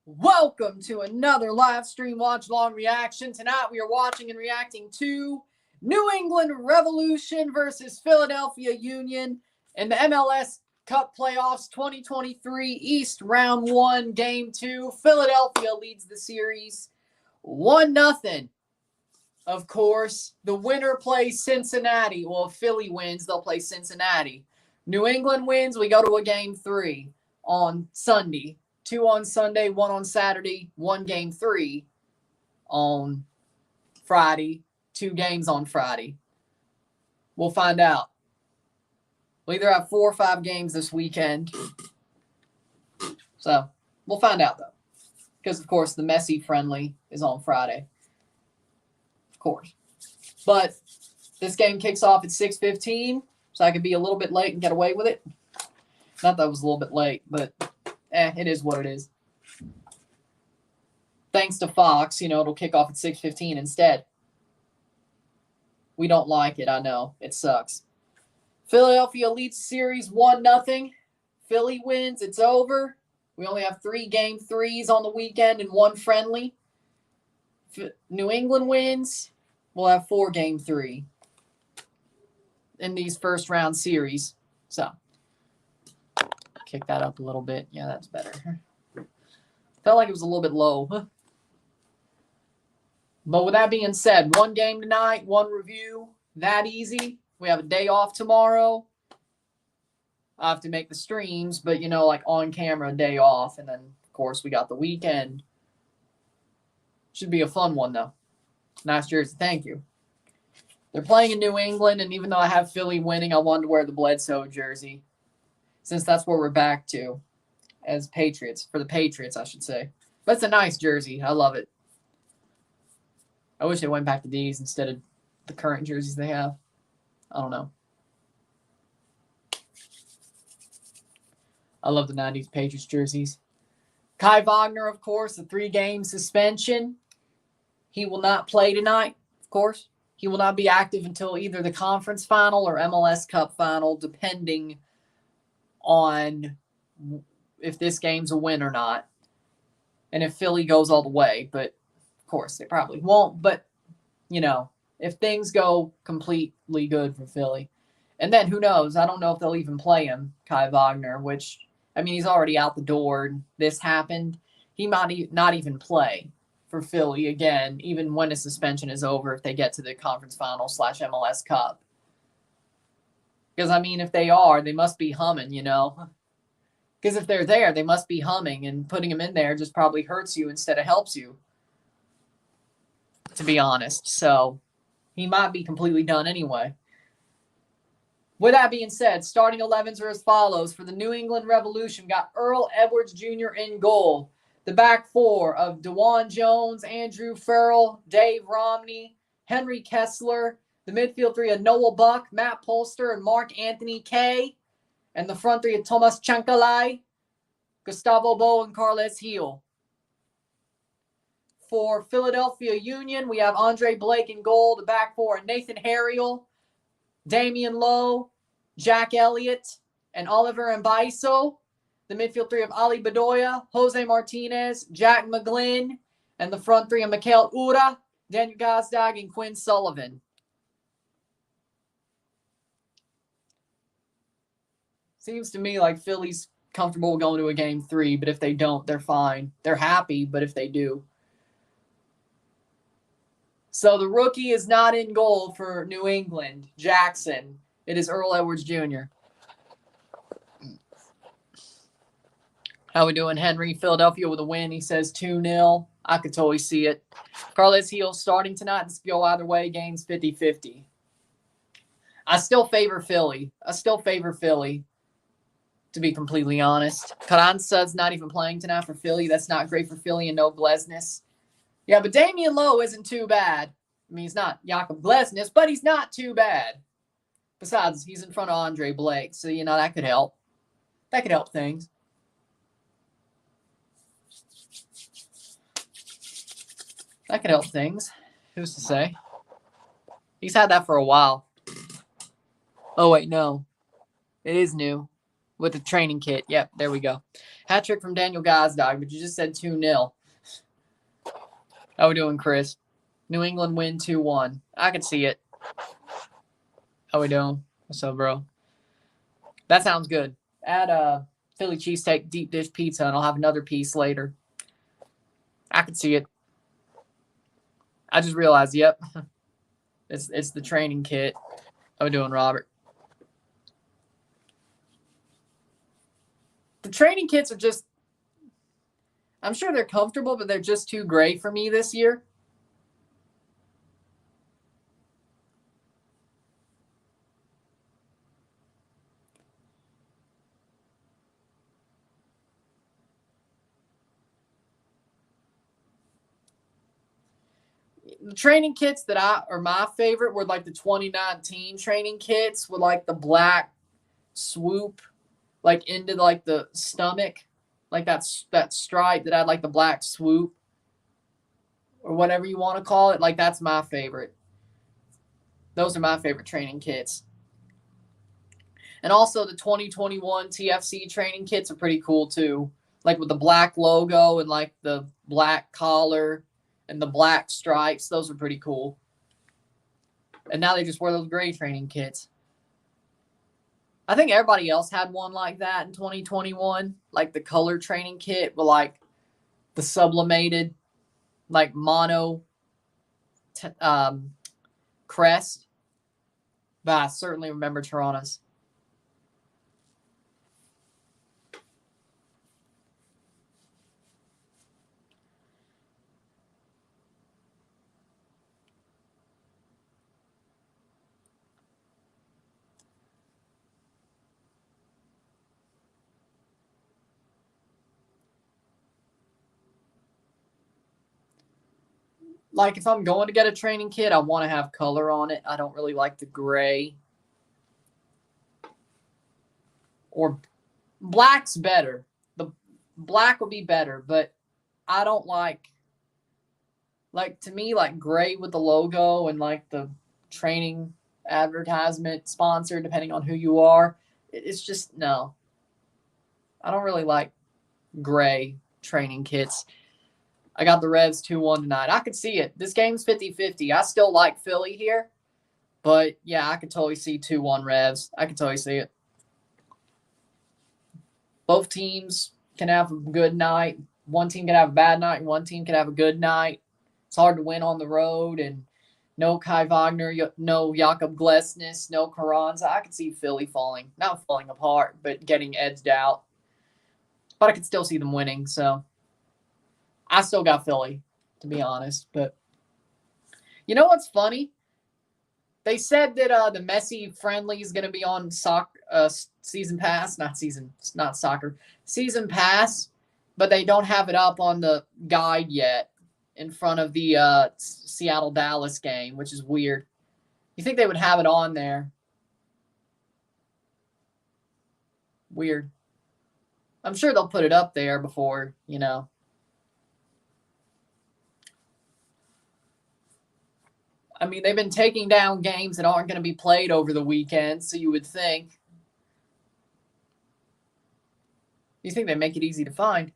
Welcome to another live stream watch-along reaction. Tonight we are watching and reacting to New England Revolution versus Philadelphia Union in the MLS Cup Playoffs 2023 East Round 1 Game 2. Philadelphia leads the series 1-0. Of course, the winner plays Cincinnati. Well, if Philly wins, they'll play Cincinnati. New England wins, we go to a Game 3 on Sunday. 2 on Sunday, 1 on Saturday, 1 Game 3 on Friday, 2 games on Friday. We'll find out. We'll either have 4 or 5 games this weekend. So, we'll find out, though. Because, of course, the Messi friendly is on Friday. Of course. But this game kicks off at 6:15, so I could be a little bit late and get away with it. Not that I was a little bit late, but it is what it is. Thanks to Fox, it'll kick off at 6:15 instead. We don't like it, I know. It sucks. Philadelphia leads series 1-0. Philly wins, it's over. We only have 3 Game 3s on the weekend and 1 friendly. New England wins, we'll have 4 Game 3 in these first round series. So, kick that up a little bit. Yeah, that's better. Felt like it was a little bit low. But with that being said, 1 game tonight, 1 review. That easy. We have a day off tomorrow. I have to make the streams, but, like on camera, day off. And then, of course, we got the weekend. Should be a fun one, though. Nice jersey. Thank you. They're playing in New England, and even though I have Philly winning, I wanted to wear the Bledsoe jersey, since that's where we're back to as Patriots. For the Patriots, I should say. But it's a nice jersey. I love it. I wish they went back to these instead of the current jerseys they have. I don't know. I love the 90s Patriots jerseys. Kai Wagner, of course, a 3-game suspension. He will not play tonight, of course. He will not be active until either the conference final or MLS Cup final, depending on if this game's a win or not. And if Philly goes all the way. But, of course, they probably won't. But, if things go completely good for Philly. And then, who knows? I don't know if they'll even play him, Kai Wagner, which, he's already out the door. This happened. He might not even play for Philly again, even when his suspension is over, if they get to the conference final / MLS Cup. Because, if they are, they must be humming, Because if they're there, they must be humming, and putting them in there just probably hurts you instead of helps you, to be honest. So, he might be completely done anyway. With that being said, starting 11s are as follows. For the New England Revolution, got Earl Edwards Jr. in goal. The back 4 of DeJuan Jones, Andrew Farrell, Dave Romney, Henry Kessler. The midfield 3 of Noel Buck, Matt Polster, and Mark Anthony Kay. And the front 3 of Thomas Chankalai, Gustavo Bo, and Carles Heel. For Philadelphia Union, we have Andre Blake in goal. The back 4 of Nathan Harriel, Damian Lowe, Jack Elliott, and Oliver Mbaiso. The midfield 3 of Ali Bedoya, Jose Martinez, Jack McGlynn, and the front 3 of Mikael Ura, Daniel Gazdag, and Quinn Sullivan. Seems to me like Philly's comfortable going to a Game 3, but if they don't, they're fine. They're happy, but if they do. So the rookie is not in goal for New England, Jackson. It is Earl Edwards Jr. How we doing, Henry? Philadelphia with a win. He says 2-0. I could totally see it. Carles Heel starting tonight. This could go either way. Game's 50-50. I still favor Philly. To be completely honest. Carranza's not even playing tonight for Philly. That's not great for Philly, and no Glesnes. Yeah, but Damian Lowe isn't too bad. He's not Jakob Glesnes, but he's not too bad. Besides, he's in front of Andre Blake, so, that could help. That could help things. That could help things. Who's to say? He's had that for a while. Oh, wait, no. It is new. With the training kit. Yep, there we go. Hat trick from Daniel Gazdag, but you just said 2-0. How we doing, Chris? New England win 2-1. I can see it. How we doing? What's up, bro? That sounds good. Add Philly cheesesteak deep dish pizza, and I'll have another piece later. I can see it. I just realized, yep. It's the training kit. How we doing, Robert? The training kits are just, I'm sure they're comfortable, but they're just too gray for me this year. The training kits that are my favorite were like the 2019 training kits with like the black swoop, like into like the stomach, like that stripe that had like the black swoop or whatever you want to call it. Like that's my favorite. Those are my favorite training kits. And also the 2021 TFC training kits are pretty cool too. Like with the black logo and like the black collar and the black stripes. Those are pretty cool. And now they just wear those gray training kits. I think everybody else had one like that in 2021. Like the color training kit with like the sublimated, like mono crest. But I certainly remember Toronto's. Like if I'm going to get a training kit, I want to have color on it. I don't really like the gray. Or black's better. The black would be better, but I don't like to me, like gray with the logo and like the training advertisement sponsor, depending on who you are. It's just, no. I don't really like gray training kits. I got the Revs 2-1 tonight. I could see it. This game's 50-50. I still like Philly here. But, yeah, I could totally see 2-1 Revs. I could totally see it. Both teams can have a good night. One team can have a bad night, and one team can have a good night. It's hard to win on the road, and no Kai Wagner, no Jakob Glesnes, no Carranza. I could see Philly not falling apart, but getting edged out. But I could still see them winning, so I still got Philly, to be honest. But you know what's funny? They said that the Messi friendly is going to be on season pass, season pass, but they don't have it up on the guide yet in front of the Seattle-Dallas game, which is weird. You think they would have it on there? Weird. I'm sure they'll put it up there before, I mean, they've been taking down games that aren't going to be played over the weekend, so you would think. You think they make it easy to find.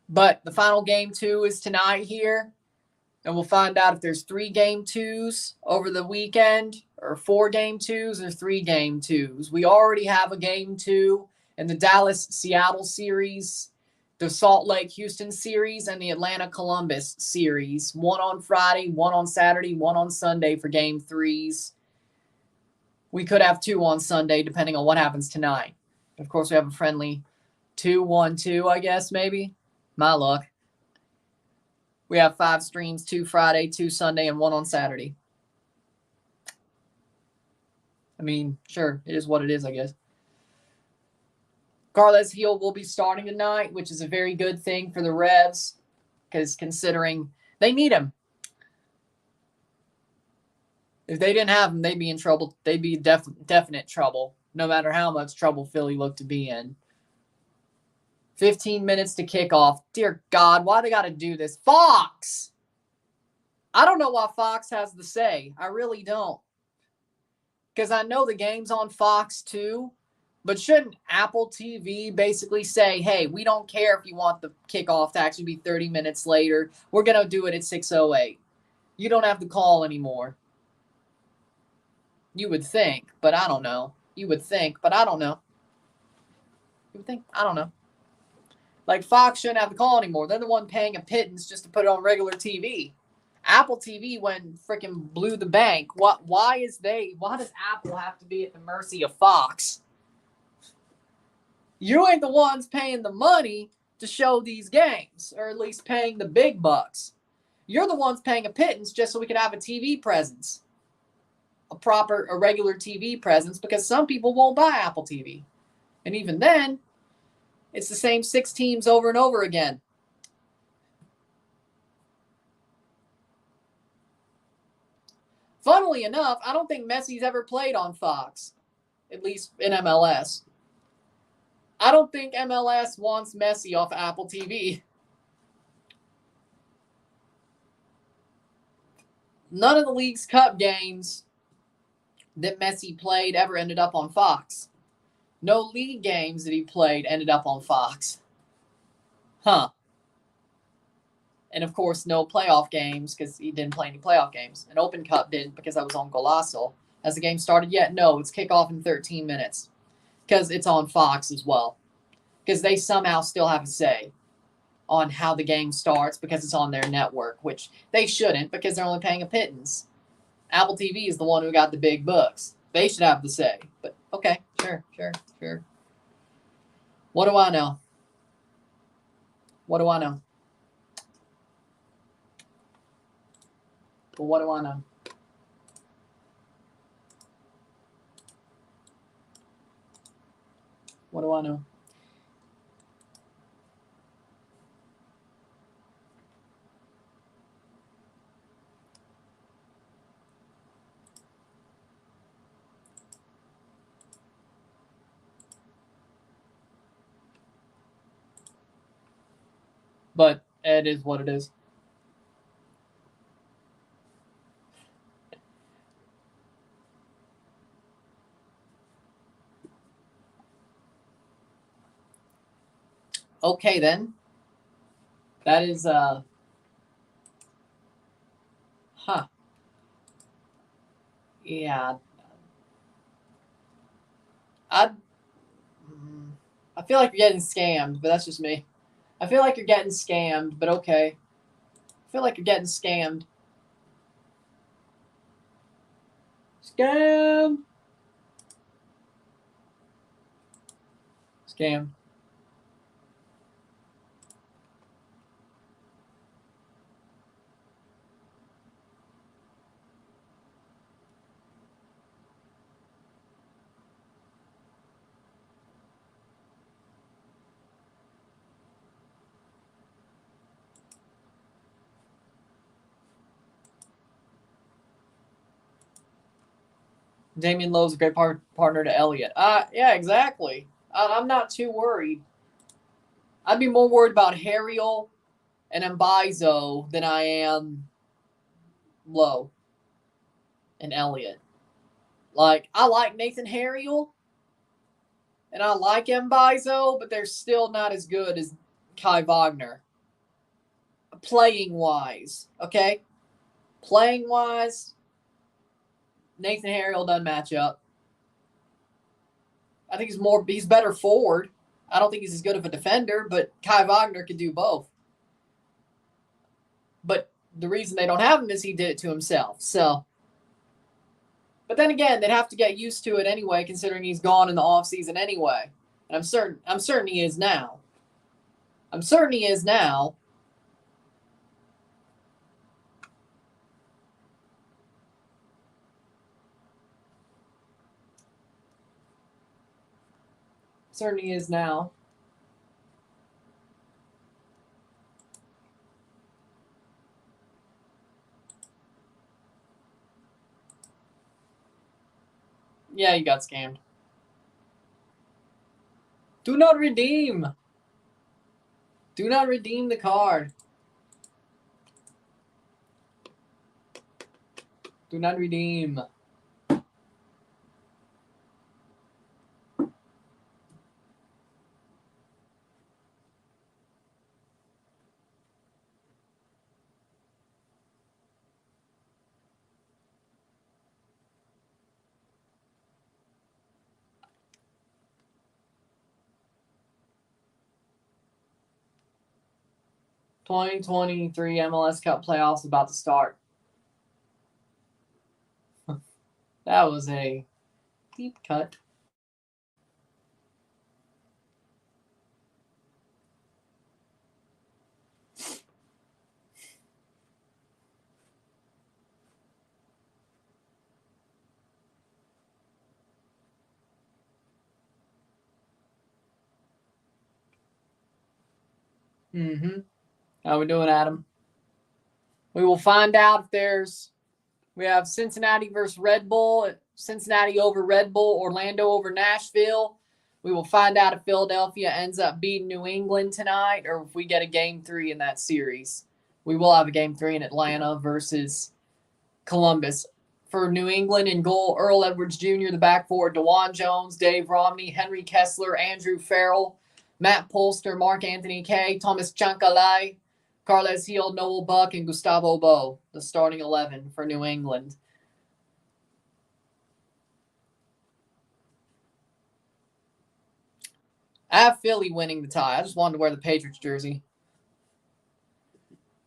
But the final game 2 is tonight here, and we'll find out if there's 3 game 2s over the weekend, or 4 game 2s, or 3 game 2s. We already have a game 2 in the Dallas-Seattle series, the Salt Lake-Houston series, and the Atlanta-Columbus series. 1 on Friday, 1 on Saturday, 1 on Sunday for game 3s. We could have 2 on Sunday, depending on what happens tonight. Of course, we have a friendly 2-1-2, I guess, maybe. My luck. We have 5 streams, 2 Friday, 2 Sunday, and 1 on Saturday. I mean, sure, it is what it is, I guess. Carles Heel will be starting tonight, which is a very good thing for the Revs, because considering they need him. If they didn't have him, they'd be in trouble. They'd be definite trouble, no matter how much trouble Philly looked to be in. 15 minutes to kick off. Dear God, why they got to do this? Fox! I don't know why Fox has the say. I really don't. Because I know the game's on Fox too, But shouldn't Apple TV basically say, hey, we don't care if you want the kickoff to actually be 30 minutes later. We're going to do it at 6:08. You don't have to call anymore. You would think, but I don't know. You would think, but I don't know. You would think, I don't know. Like Fox shouldn't have to call anymore. They're the one paying a pittance just to put it on regular TV. Apple TV went freaking blew the bank. Why does Apple have to be at the mercy of Fox? You ain't the ones paying the money to show these games, or at least paying the big bucks. You're the ones paying a pittance just so we could have a TV presence, a regular TV presence, because some people won't buy Apple TV. And even then, it's the same 6 teams over and over again. Funnily enough, I don't think Messi's ever played on Fox, at least in MLS. I don't think MLS wants Messi off Apple TV. None of the League's Cup games that Messi played ever ended up on Fox. No league games that he played ended up on Fox. Huh. And, of course, no playoff games because he didn't play any playoff games. An Open Cup didn't because I was on Golazo. Has the game started yet? No, it's kickoff in 13 minutes because it's on Fox as well. Because they somehow still have a say on how the game starts because it's on their network, which they shouldn't because they're only paying a pittance. Apple TV is the one who got the big bucks. They should have the say. But, okay, sure. What do I know? What do I know? Well, what do I know? What do I know? But it is what it is. Okay, then. That is, Yeah. I feel like you're getting scammed, but that's just me. I feel like you're getting scammed, but okay. I feel like you're getting scammed. Scam. Scam. Damian Lowe's a great partner to Elliott. Yeah, exactly. I'm not too worried. I'd be more worried about Harriel and Mbaizo than I am Lowe and Elliott. Like, I like Nathan Harriel and I like Mbaizo, but they're still not as good as Kai Wagner. Playing wise, okay? Playing wise, Nathan Harriel doesn't match up. I think he's better forward. I don't think he's as good of a defender, but Kai Wagner could do both. But the reason they don't have him is he did it to himself. So, but then again, they'd have to get used to it anyway, considering he's gone in the offseason anyway. And I'm certain he is now. Certainly is now. Yeah, you got scammed. Do not redeem. Do not redeem the card. Do not redeem. 2023 MLS Cup playoffs about to start. That was a deep cut. How we doing, Adam? We will find out if we have Cincinnati versus Red Bull, Cincinnati over Red Bull, Orlando over Nashville. We will find out if Philadelphia ends up beating New England tonight or if we get a game 3 in that series. We will have a game 3 in Atlanta versus Columbus. For New England in goal, Earl Edwards Jr., the back four, DeJuan Jones, Dave Romney, Henry Kessler, Andrew Farrell, Matt Polster, Mark Anthony Kay, Thomas Chancalay, Carles Hill, Noel Buck, and Gustavo Bo, the starting 11 for New England. I have Philly winning the tie. I just wanted to wear the Patriots jersey.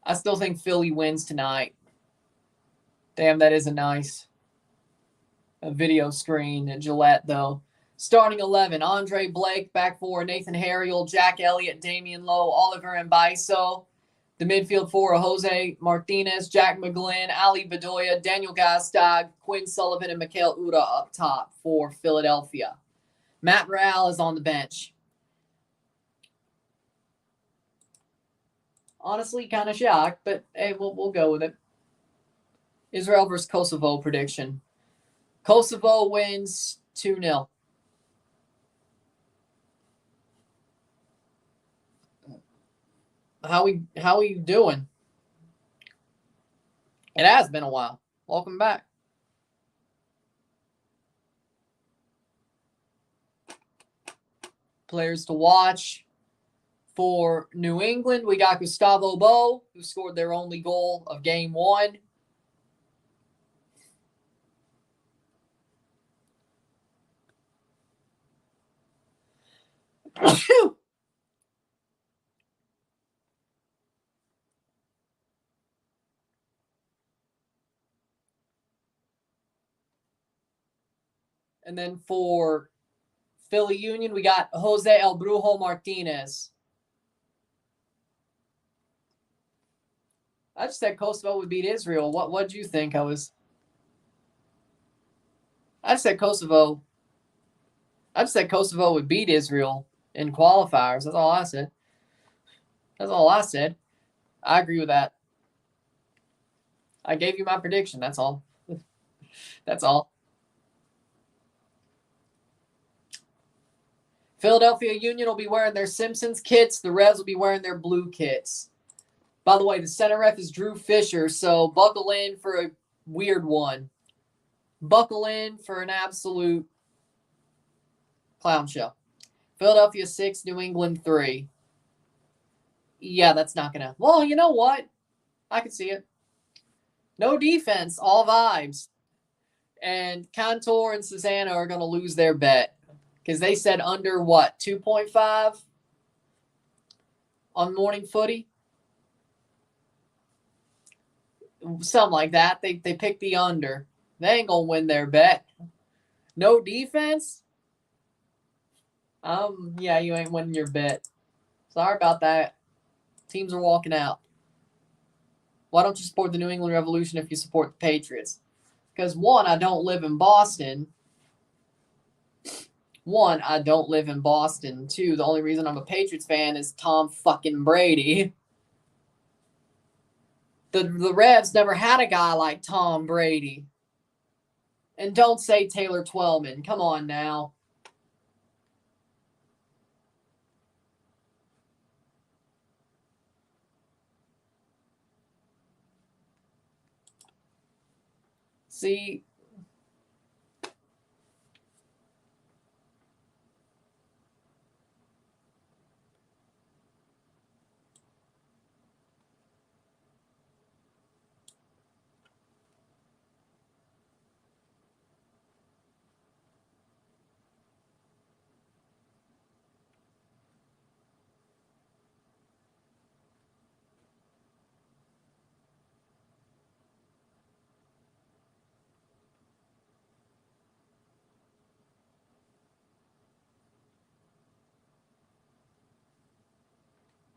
I still think Philly wins tonight. Damn, that is a nice video screen at Gillette, though. Starting 11, Andre Blake, back four, Nathan Harriel, Jack Elliott, Damian Lowe, Oliver Mbaiso. The midfield four, Jose Martinez, Jack McGlynn, Ali Bedoya, Daniel Gastag, Quinn Sullivan, and Mikael Uda up top for Philadelphia. Matt Real is on the bench. Honestly, kind of shocked, but hey, we'll go with it. Israel versus Kosovo prediction. Kosovo wins 2-0. How we doing? It has been a while. Welcome back. Players to watch. For New England, we got Gustavo Bo, who scored their only goal of game 1. And then for Philly Union, we got Jose El Brujo Martinez. I just said Kosovo would beat Israel. What did you think? I just said Kosovo. I just said Kosovo would beat Israel in qualifiers. That's all I said. I agree with that. I gave you my prediction. That's all. That's all. Philadelphia Union will be wearing their Simpsons kits. The Revs will be wearing their blue kits. By the way, the center ref is Drew Fisher, so buckle in for a weird one. Buckle in for an absolute clown show. Philadelphia 6, New England 3. Yeah, that's not going to... Well, you know what? I can see it. No defense, all vibes. And Cantor and Susanna are going to lose their bet. Because they said under, 2.5 on morning footy? Something like that. They picked the under. They ain't going to win their bet. No defense? Yeah, you ain't winning your bet. Sorry about that. Teams are walking out. Why don't you support the New England Revolution if you support the Patriots? Because, one, I don't live in Boston. Two, the only reason I'm a Patriots fan is Tom fucking Brady. The Revs never had a guy like Tom Brady. And don't say Taylor Twellman. Come on now. See,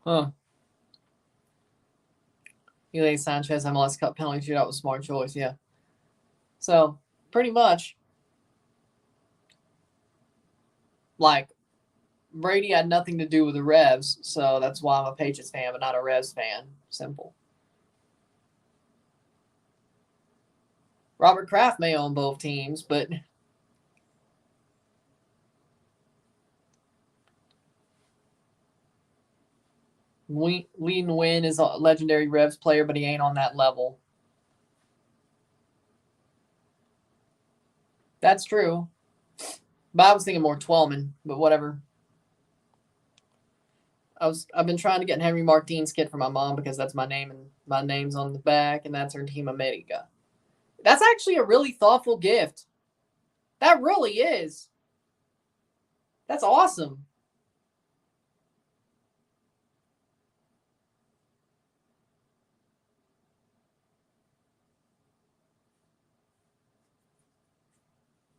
Huh. Eli Sanchez MLS Cup penalty shootout was smart choice, yeah. So, pretty much, like, Brady had nothing to do with the Revs, so that's why I'm a Patriots fan, but not a Revs fan. Simple. Robert Kraft may own both teams, but Lee Nguyen is a legendary Revs player, but he ain't on that level. That's true. But I was thinking more Twellman, but whatever. I've been trying to get Henry Martin's kit for my mom because that's my name and my name's on the back, and that's her Team America. That's actually a really thoughtful gift. That really is. That's awesome.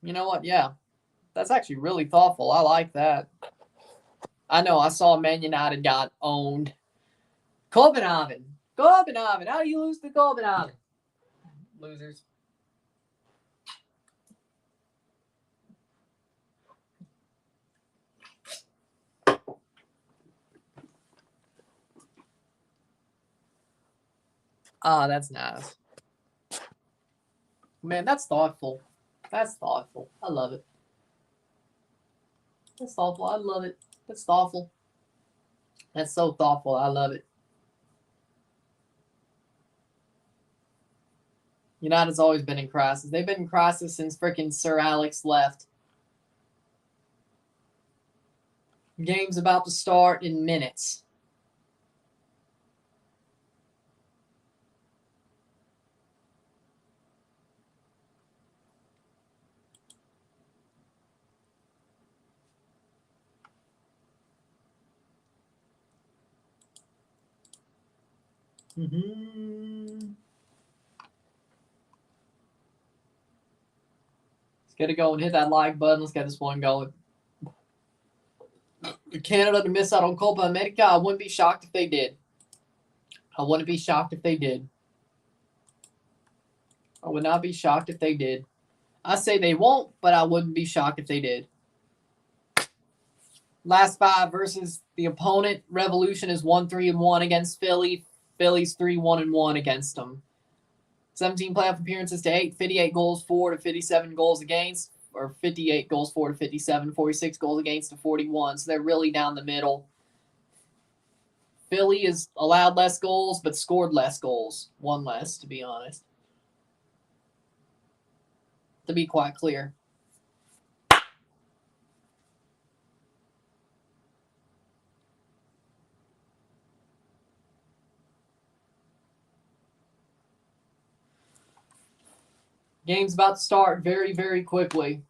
You know what? Yeah. That's actually really thoughtful. I like that. I know. I saw Man United got owned. Copenhagen. How do you lose to Copenhagen? Losers. Ah, that's nice. Man, that's thoughtful. That's thoughtful. I love it. That's thoughtful. I love it. That's thoughtful. That's so thoughtful. I love it. United's always been in crisis. They've been in crisis since freaking Sir Alex left. Game's about to start in minutes. Let's get it going. Hit that like button. Let's get this one going. Canada to miss out on Copa America. I wouldn't be shocked if they did. I wouldn't be shocked if they did. I would not be shocked if they did. I say they won't, but I wouldn't be shocked if they did. Last 5 versus the opponent. Revolution is 1-3-1 against Philly. Philly's 3-1-1 against them. 17 playoff appearances to 8, 58 goals for to 57 goals against, or 58 goals for to 57, 46 goals against to 41. So they're really down the middle. Philly has allowed less goals, but scored less goals. One less, to be honest. To be quite clear. Game's about to start very, very quickly.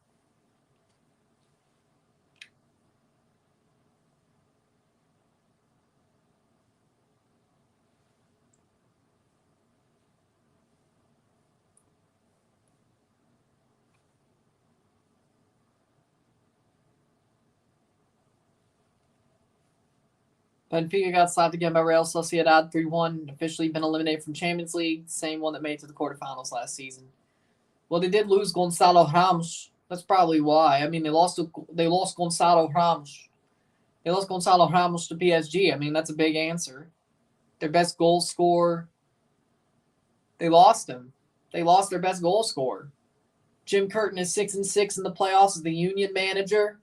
Benfica got slapped again by Real Sociedad 3-1. Officially been eliminated from Champions League. Same one that made it to the quarterfinals last season. Well, they did lose Gonzalo Ramos. That's probably why. I mean, they lost Gonzalo Ramos. They lost Gonzalo Ramos to PSG. I mean, that's a big answer. Their best goal scorer. They lost him. They lost their best goal scorer. Jim Curtin is 6-6 in the playoffs as the Union manager.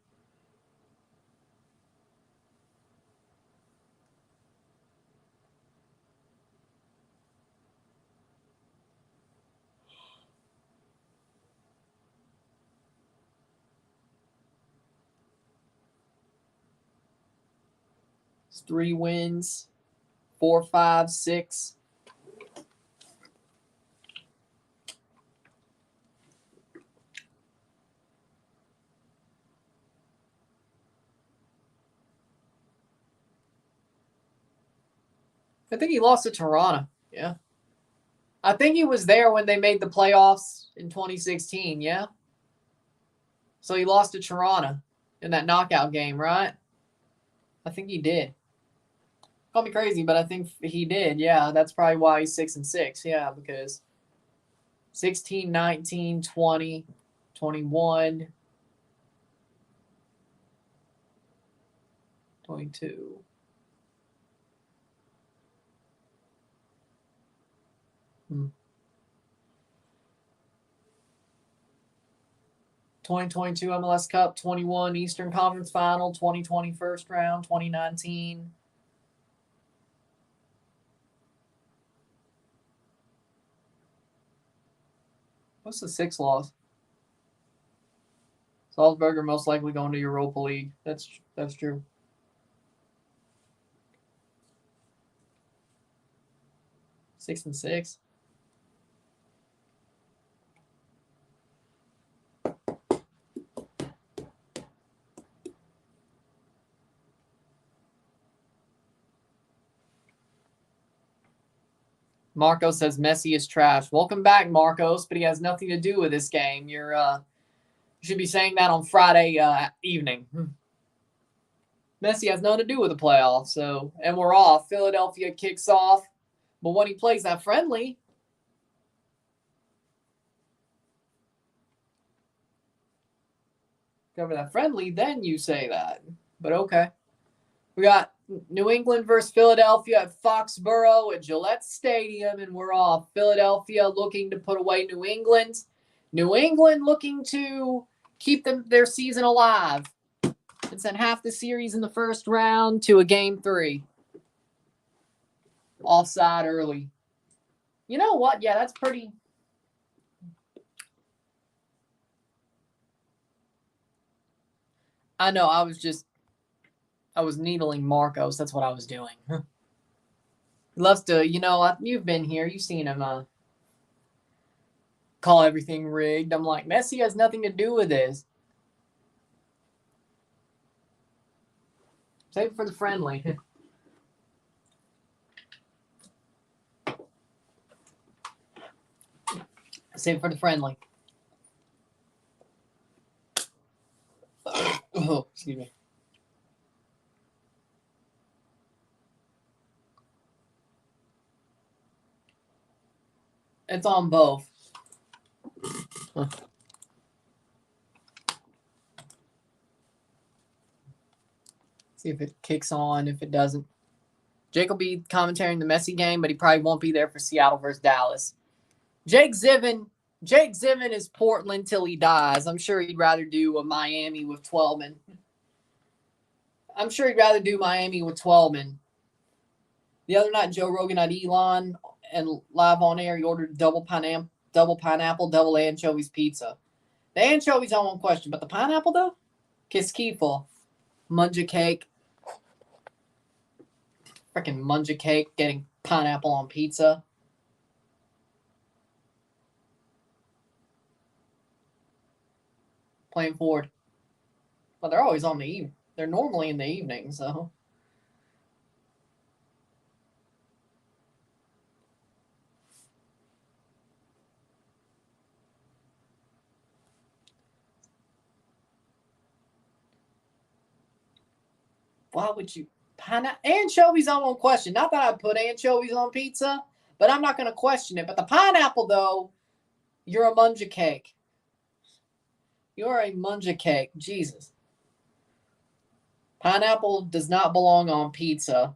It's 3 wins, 4, 5, 6. I think he lost to Toronto. Yeah. I think he was there when they made the playoffs in 2016. Yeah. So he lost to Toronto in that knockout game, right? I think he did. Call me crazy, but I think he did. Yeah, that's probably why he's 6-6. Yeah, because 16, 19, 20, 21, 22. Hmm. 2022 MLS Cup, 21 Eastern Conference Final, 2020 first round, 2019. What's the 6th loss? Salzburg are most likely going to Europa League. That's true. Six and 6. Marcos says Messi is trash. Welcome back, Marcos, but he has nothing to do with this game. You should be saying that on Friday evening. Messi has nothing to do with the playoffs, and we're off. Philadelphia kicks off, but when he plays that friendly, cover that friendly, then you say that. But okay. We got New England versus Philadelphia at Foxborough at Gillette Stadium, and we're off. Philadelphia looking to put away New England. New England looking to keep their season alive and send half the series in the first round to a game 3. Offside early. You know what? Yeah, that's pretty. I know. I was needling Marcos. That's what I was doing. He loves to, you've been here. You've seen him call everything rigged. I'm like, Messi has nothing to do with this. Save it for the friendly. Save it for the friendly. Oh, excuse me. It's on both. Huh. See if it kicks on. If it doesn't, Jake will be commentating the Messi game, but he probably won't be there for Seattle versus Dallas. Jake Ziven is Portland till he dies. I'm sure he'd rather do a Miami with 12-man. I'm sure he'd rather do Miami with 12-man. The other night, Joe Rogan had Elon and live on air. He ordered double pineapple, double anchovies pizza. The anchovies I won't question, but the pineapple though, kiss keyful, munja cake, freaking munja cake, getting pineapple on pizza. Playing forward, but they're always on the evening. They're normally in the evening, so. Why would you? Anchovies I won't question. Not that I put anchovies on pizza, but I'm not going to question it. But the pineapple, though, you're a munja cake. You're a munja cake. Jesus. Pineapple does not belong on pizza.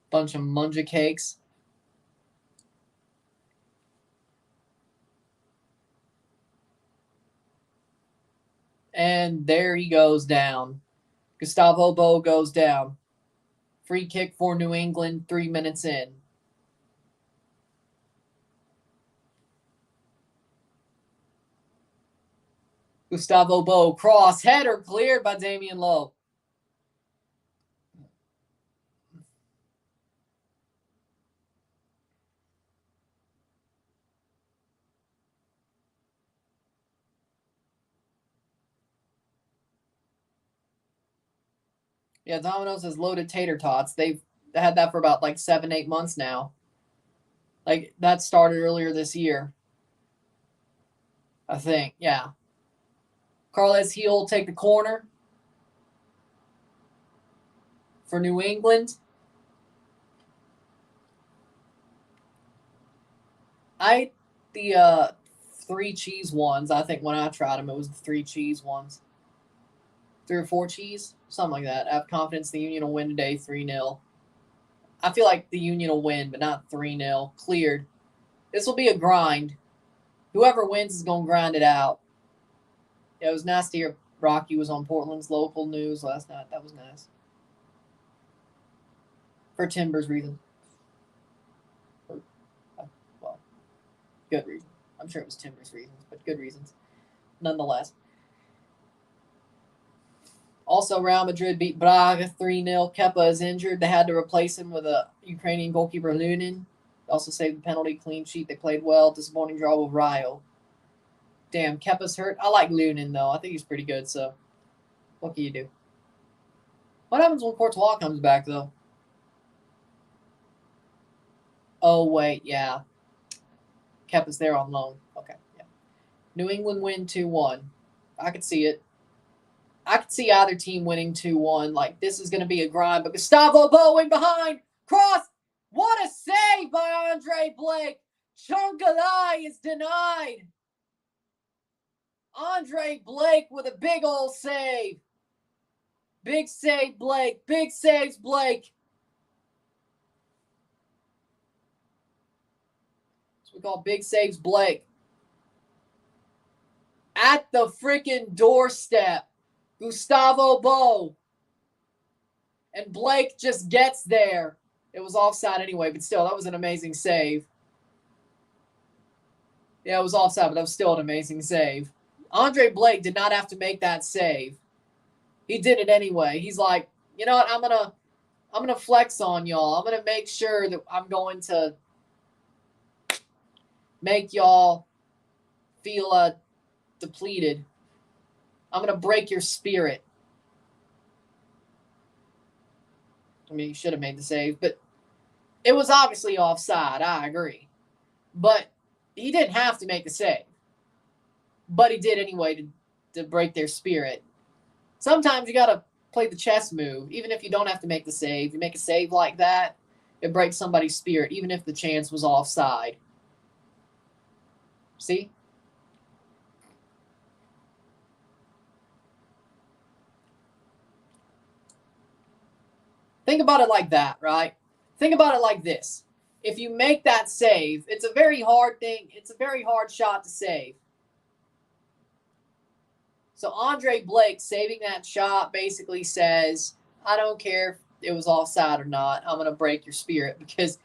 Bunch of munja cakes. And there he goes down. Gustavo Bo goes down. Free kick for New England 3 minutes in. Gustavo Bo, cross, header cleared by Damian Lowe. Yeah, Domino's has loaded tater tots. They've had that for about 7-8 months now. That started earlier this year. I think, yeah. Carles Heel take the corner. for New England. I the 3 cheese ones. I think when I tried them, it was the 3 cheese ones. 3 or 4 cheese, something like that. I have confidence the Union will win today 3-0. I feel like the Union will win, but not 3-0. Cleared. This will be a grind. Whoever wins is going to grind it out. Yeah, it was nice to hear Rocky was on Portland's local news last night. That was nice. For Timbers reasons. Well, good reason. I'm sure it was Timbers reasons, but good reasons. Nonetheless. Also, Real Madrid beat Braga 3-0. Kepa is injured. They had to replace him with a Ukrainian goalkeeper, Lunin. Also saved the penalty, clean sheet. They played well. Disappointing draw with Rayo. Damn, Kepa's hurt. I like Lunin, though. I think he's pretty good, so what can you do? What happens when Courtois comes back, though? Oh, wait, yeah. Kepa's there on loan. Okay, yeah. New England win 2-1. I could see it. I could see either team winning 2-1. Like, this is going to be a grind. But Gustavo Bowen behind. Cross. What a save by Andre Blake. Chungalai is denied. Andre Blake with a big old save. Big save, Blake. Big saves, Blake. That's what we call big saves, Blake. At the freaking doorstep. Gustavo Bo. And Blake just gets there. It was offside anyway, but still, that was an amazing save. Yeah, it was offside, but that was still an amazing save. Andre Blake did not have to make that save. He did it anyway. He's like, you know what, I'm gonna flex on y'all. I'm gonna make sure that I'm going to make y'all feel depleted. I'm going to break your spirit. I mean, he should have made the save, but it was obviously offside. I agree. But he didn't have to make the save. But he did anyway to break their spirit. Sometimes you got to play the chess move. Even if you don't have to make the save, you make a save like that, it breaks somebody's spirit, even if the chance was offside. See? Think about it like that, right? Think about it like this. If you make that save, it's a very hard thing. It's a very hard shot to save. So Andre Blake saving that shot basically says, I don't care if it was offside or not. I'm going to break your spirit because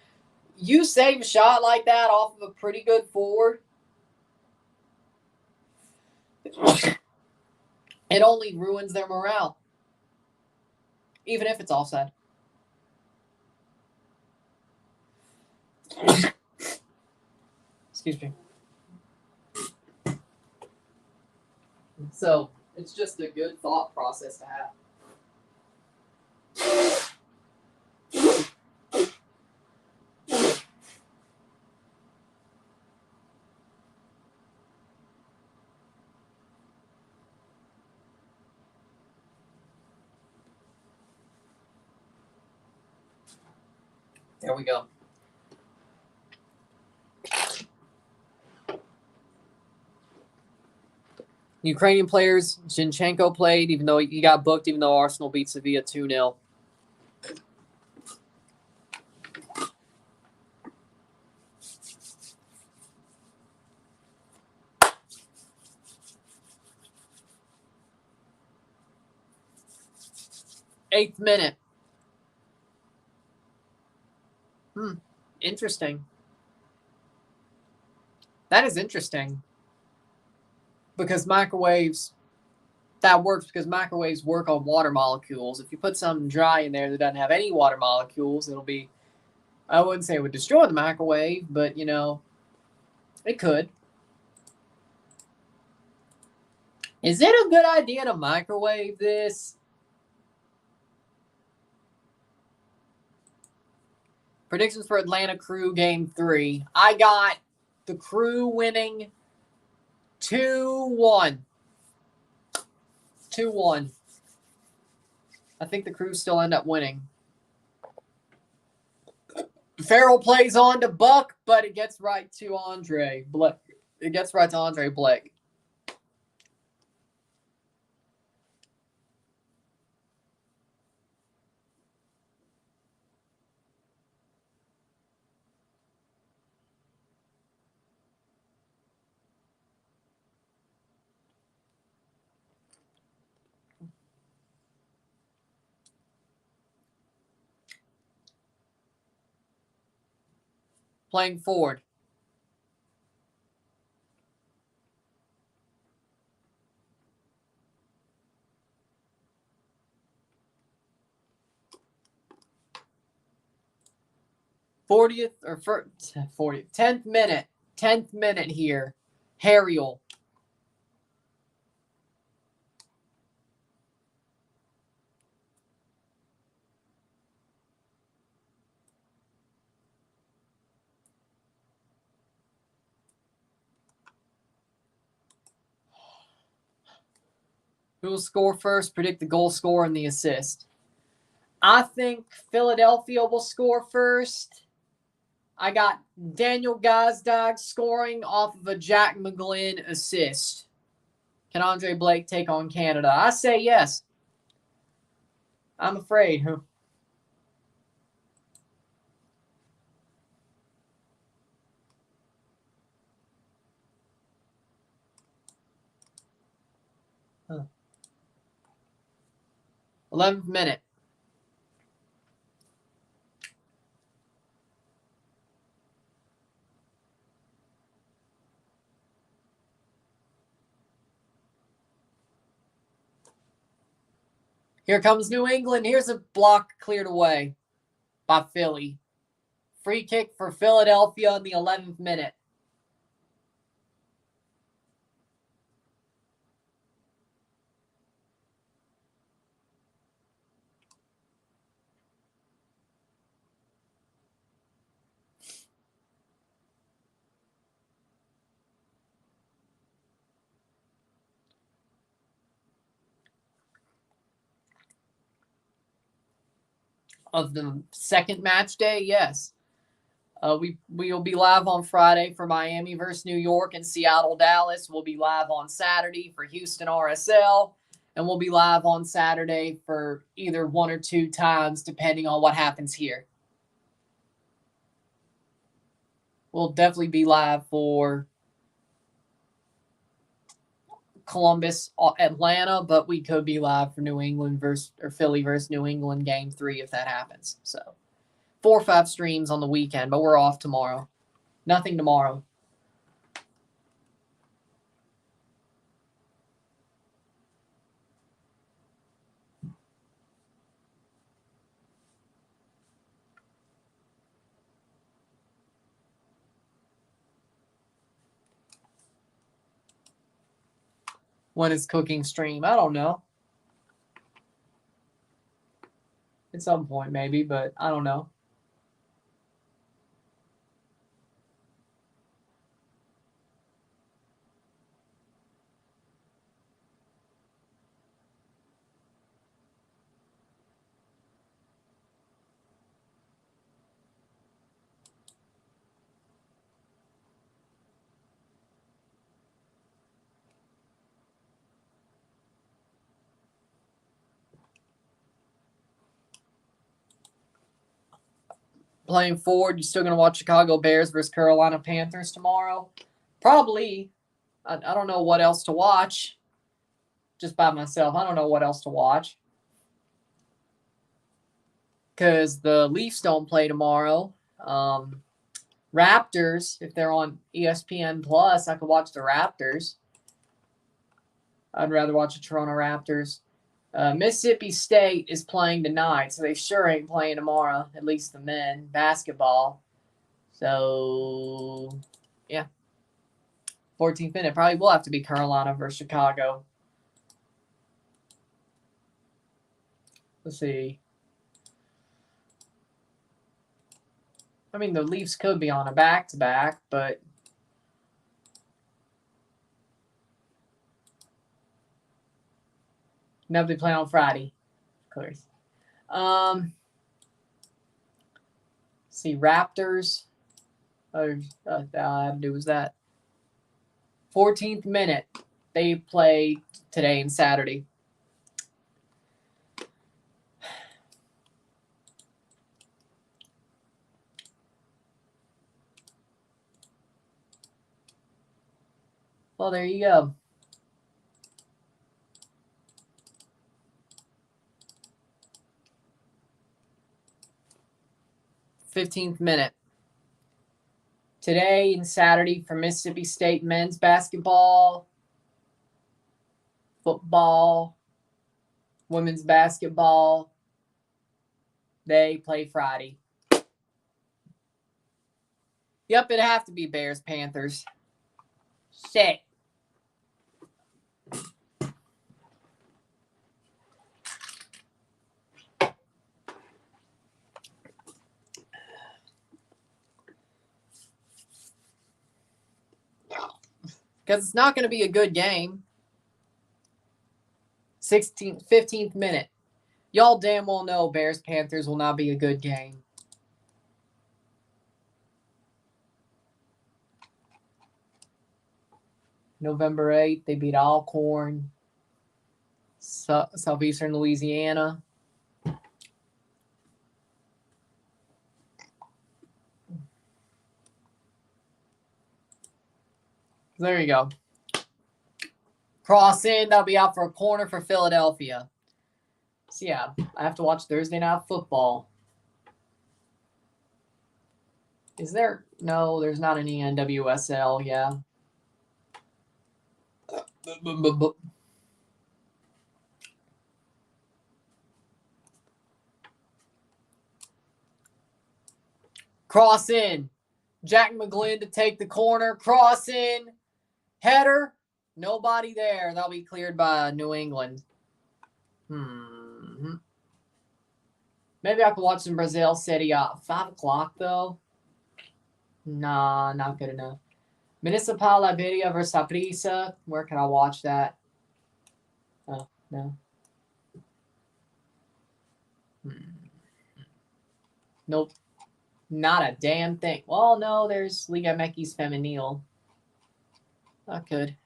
you save a shot like that off of a pretty good forward. It only ruins their morale, even if it's offside. Excuse me. So it's just a good thought process to have. There we go. Ukrainian players, Zinchenko played, even though he got booked, even though Arsenal beat Sevilla 2-0. Eighth minute. Interesting. That is interesting. Because microwaves, that works because microwaves work on water molecules. If you put something dry in there that doesn't have any water molecules, it'll be, I wouldn't say it would destroy the microwave, but, you know, it could. Is it a good idea to microwave this? Predictions for Atlanta Crew Game 3. I got the Crew winning 2-1. 2-1. I think the Crew still end up winning. Farrell plays on to Buck, but it gets right to Andre Blake. It gets right to Andre Blake. Playing forward. '40th or 40th, 10th minute. 10th minute here. Harriel. Who will score first? Predict the goal scorer and the assist. I think Philadelphia will score first. I got Daniel Gazdag scoring off of a Jack McGlynn assist. Can Andre Blake take on Canada? I say yes. I'm afraid. 11th minute. Here comes New England. Here's a block cleared away by Philly. Free kick for Philadelphia in the 11th minute. Of the second match day, yes. We will be live on Friday for Miami versus New York and Seattle, Dallas. We'll be live on Saturday for Houston RSL, and we'll be live on Saturday for either one or two times, depending on what happens here. We'll definitely be live for Columbus, Atlanta, but we could be live for New England versus or Philly versus New England game 3 if that happens. So 4 or 5 streams on the weekend, but we're off tomorrow. Nothing tomorrow. When is cooking stream? I don't know. At some point, maybe, but I don't know. Playing forward, you still going to watch Chicago Bears versus Carolina Panthers tomorrow? Probably. I don't know what else to watch. Just by myself, I don't know what else to watch. Because the Leafs don't play tomorrow. Raptors, if they're on ESPN Plus, I could watch the Raptors. I'd rather watch the Toronto Raptors. Mississippi State is playing tonight, so they sure ain't playing tomorrow, at least the men, basketball. So, yeah. 14th minute. Probably will have to be Carolina versus Chicago. Let's see. I mean, the Leafs could be on a back-to-back, but no, they play on Friday, of course. see, Raptors. All I had to do was that. 14th minute. They play today and Saturday. Well, there you go. '15th minute. Today and Saturday for Mississippi State men's basketball, football, women's basketball. They play Friday. Yep, it'd have to be Bears-Panthers. Shit. Because it's not going to be a good game. 15th minute. Y'all damn well know Bears-Panthers will not be a good game. November 8th, they beat Alcorn, Southeastern Louisiana. There you go. Cross in, that'll be out for a corner for Philadelphia. So yeah, I have to watch Thursday Night Football. Is there? No, there's not any NWSL, yeah. Cross in. Jack McGlynn to take the corner. Cross in. Header. Nobody there. That'll be cleared by New England. Maybe I could watch some Brazil City at 5 o'clock, though. Nah, not good enough. Municipal Iberia versus Saprissa. Where can I watch that? Oh, no. Nope. Not a damn thing. Well, no, there's Liga MX Femenil. Not good.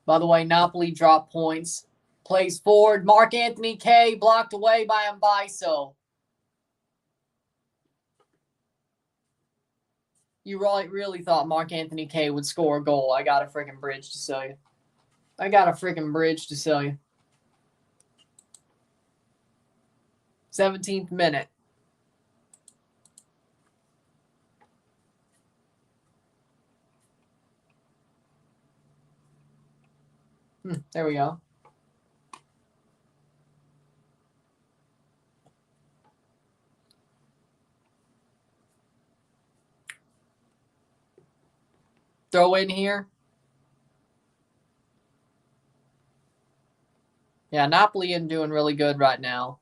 By the way, Napoli dropped points. Plays forward. Mark Anthony K blocked away by Mbaiso. You really thought Mark Anthony K would score a goal. I got a freaking bridge to sell you. 17th minute. There we go. Throw in here. Yeah, Napoli isn't doing really good right now.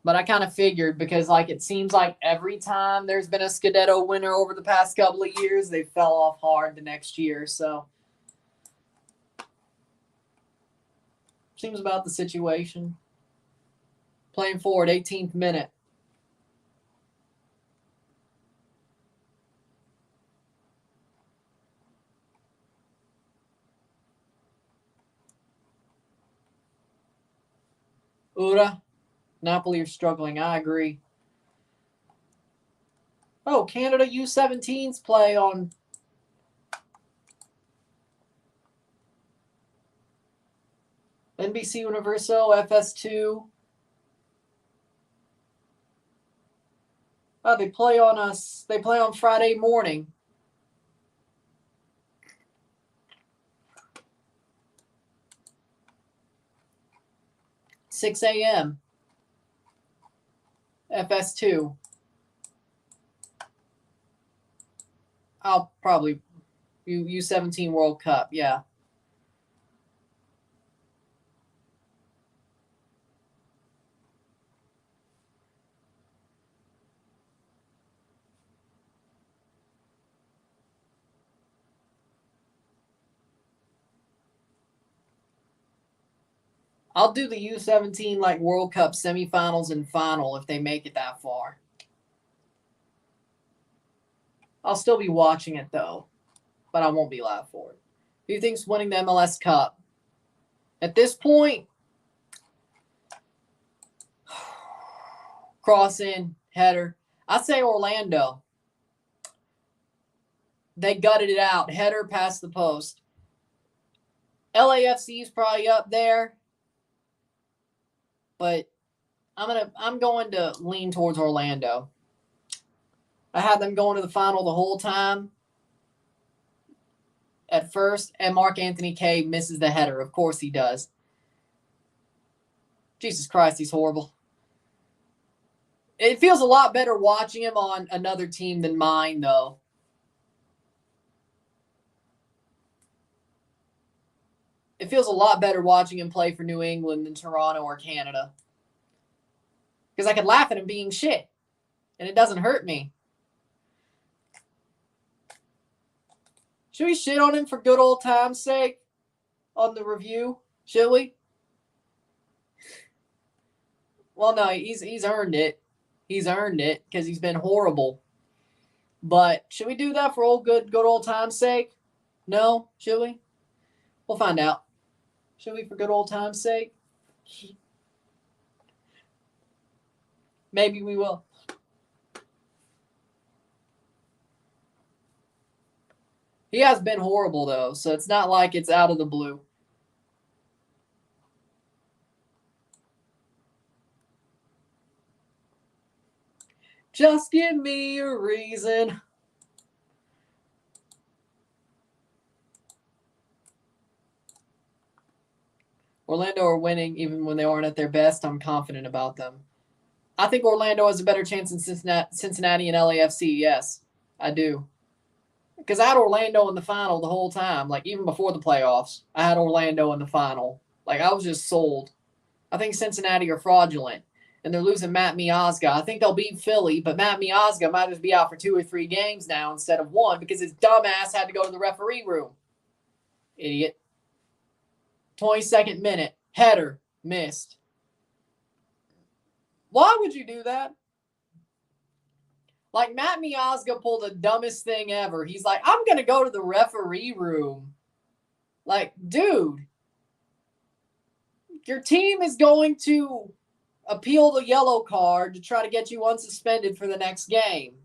But I kind of figured because, it seems like every time there's been a Scudetto winner over the past couple of years, they fell off hard the next year. So, seems about the situation. Playing forward, 18th minute. Ura. Napoli are struggling. I agree. Oh, Canada U17s play on NBC Universo FS2. Oh, they play on Friday morning. $6 a.m. FS2. I'll probably U17 World Cup, yeah. I'll do the U17 World Cup semifinals and final if they make it that far. I'll still be watching it, though. But I won't be live for it. Who do you think's winning the MLS Cup? At this point, cross in, header. I'd say Orlando. They gutted it out. Header past the post. LAFC is probably up there. But I'm going to lean towards Orlando. I had them going to the final the whole time at first, and Mark Anthony Kaye misses the header. Of course he does. Jesus Christ, he's horrible. It feels a lot better watching him on another team than mine, though. It feels a lot better watching him play for New England than Toronto or Canada. Because I could laugh at him being shit, and it doesn't hurt me. Should we shit on him for good old time's sake on the review? Should we? Well, no, he's earned it. He's earned it because he's been horrible. But should we do that for good old time's sake? No? Should we? We'll find out. Should we for good old time's sake? Maybe we will. He has been horrible, though, so it's not like it's out of the blue. Just give me a reason. Orlando are winning even when they aren't at their best. I'm confident about them. I think Orlando has a better chance than Cincinnati and LAFC. Yes, I do. Because I had Orlando in the final the whole time. Like, even before the playoffs, I had Orlando in the final. Like, I was just sold. I think Cincinnati are fraudulent. And they're losing Matt Miazga. I think they'll beat Philly, but Matt Miazga might just be out for 2 or 3 games now instead of 1 because his dumbass had to go to the referee room. Idiot. 22nd minute. Header. Missed. Why would you do that? Like, Matt Miazga pulled the dumbest thing ever. He's like, I'm going to go to the referee room. Like, dude. Your team is going to appeal the yellow card to try to get you unsuspended for the next game.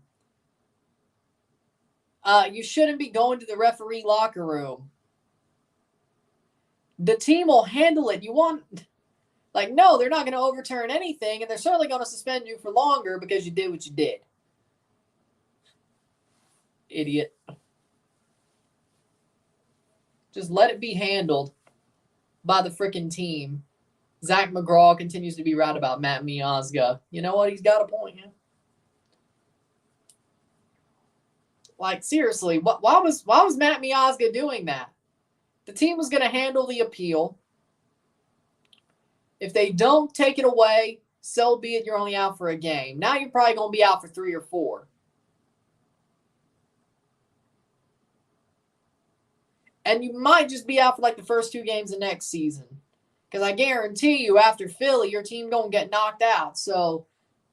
You shouldn't be going to the referee locker room. The team will handle it. Like, no, they're not going to overturn anything, and they're certainly going to suspend you for longer because you did what you did. Idiot. Just let it be handled by the freaking team. Zach McGraw continues to be right about Matt Miazga. You know what? He's got a point, yeah. Like, seriously, why was Matt Miazga doing that? The team was going to handle the appeal. If they don't take it away, so be it, you're only out for a game. Now you're probably going to be out for 3 or 4. And you might just be out for like the first 2 games of next season. Because I guarantee you, after Philly, your team going to get knocked out. So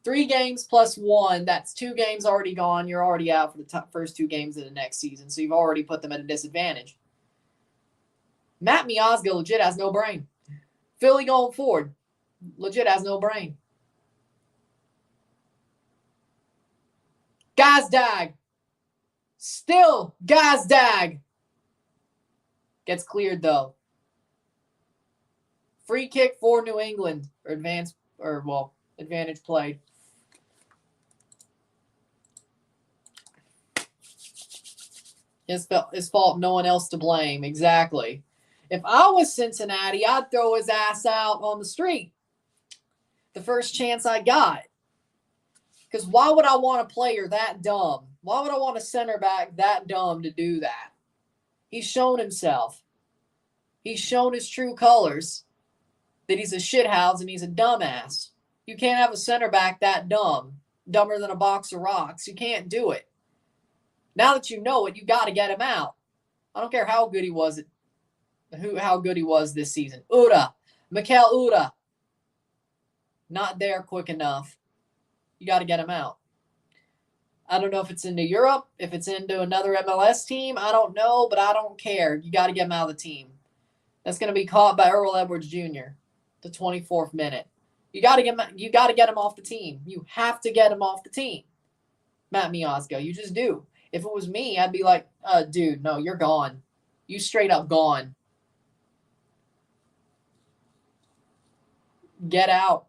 3 games plus 1, that's 2 games already gone. You're already out for the first 2 games of the next season. So you've already put them at a disadvantage. Matt Miazga legit has no brain. Philly going forward, legit has no brain. Gazdag. Still Gazdag. Gets cleared, though. Free kick for New England. Advantage played. His fault, no one else to blame. Exactly. If I was Cincinnati, I'd throw his ass out on the street the first chance I got. Because why would I want a player that dumb? Why would I want a center back that dumb to do that? He's shown himself. He's shown his true colors. That he's a shithouse and he's a dumbass. You can't have a center back that dumb. Dumber than a box of rocks. You can't do it. Now that you know it, you got to get him out. I don't care how good he was this season. Mikel Uda. Not there quick enough. You got to get him out. I don't know if it's into Europe, if it's into another MLS team. I don't know, but I don't care. You got to get him out of the team. That's going to be caught by Earl Edwards Jr. the 24th minute. You got to get him off the team. You have to get him off the team. Matt Miazga, you just do. If it was me, I'd be like, dude, no, you're gone. You straight up gone. Get out.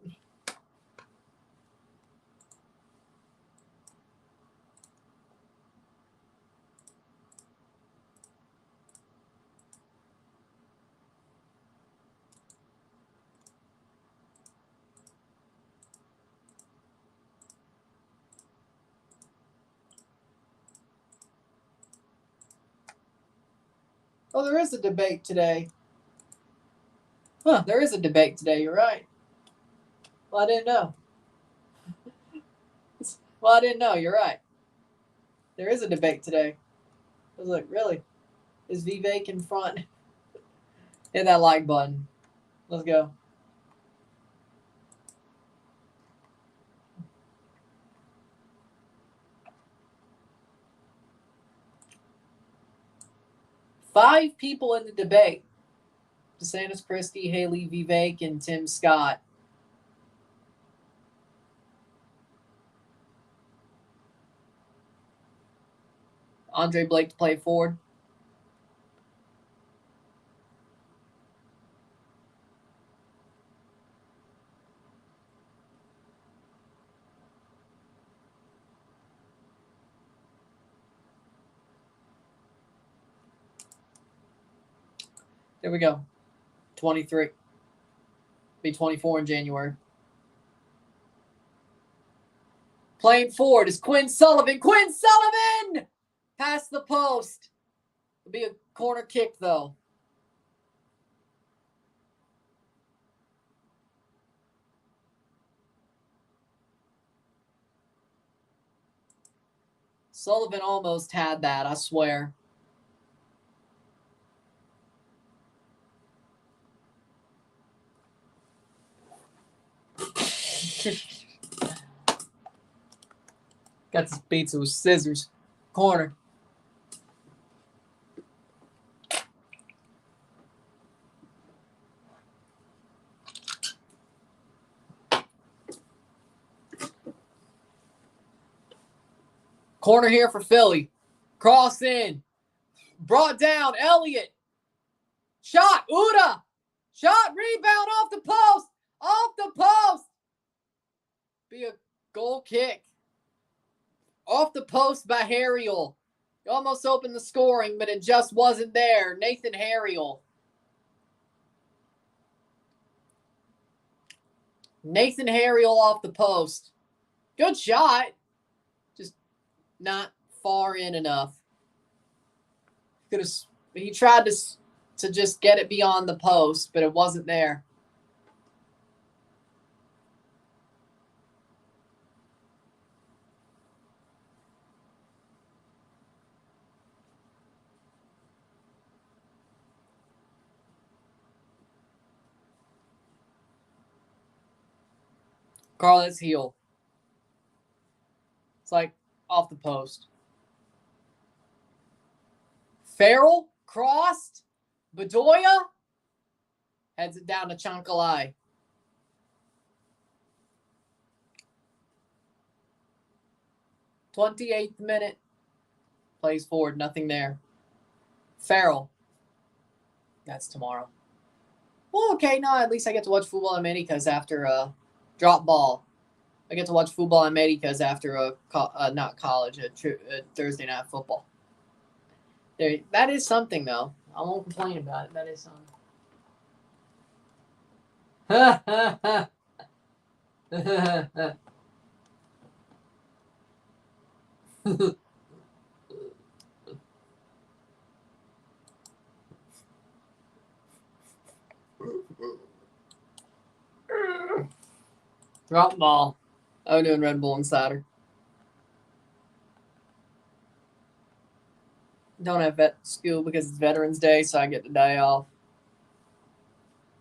Oh, there is a debate today. Huh, there is a debate today. You're right. Well, I didn't know. Well, I didn't know. You're right. There is a debate today. I was like, really? Is Vivek in front? Hit that like button. Let's go. Five people in the debate. DeSantis Christie, Haley Vivek, and Tim Scott. Andre Blake to play forward. There we go. 23. Be 24 in January. Playing forward is Quinn Sullivan. Quinn Sullivan! Past the post. It'll be a corner kick, though. Sullivan almost had that, I swear. Got this pizza with scissors. Corner. Corner here for Philly. Cross in. Brought down. Elliott. Shot. Uda. Shot. Rebound off the post. Off the post. Be a goal kick. Off the post by Harriel. Almost opened the scoring, but it just wasn't there. Nathan Harriel. Nathan Harriel off the post. Good shot. Just not far in enough. He tried to just get it beyond the post, but it wasn't there. Carlos heel. It's like off the post. Farrell crossed. Bedoya heads it down to Chankalai. '28th minute. Plays forward. Nothing there. Farrell. That's tomorrow. Well, okay. No, at least I get to watch football in Americas after drop ball. I get to watch football in Americas after not college, a Thursday night football. That is something, though. I won't complain about it. That is something. Drop ball. Oh, doing Red Bull Insider. Don't have vet school because it's Veterans Day, so I get the day off.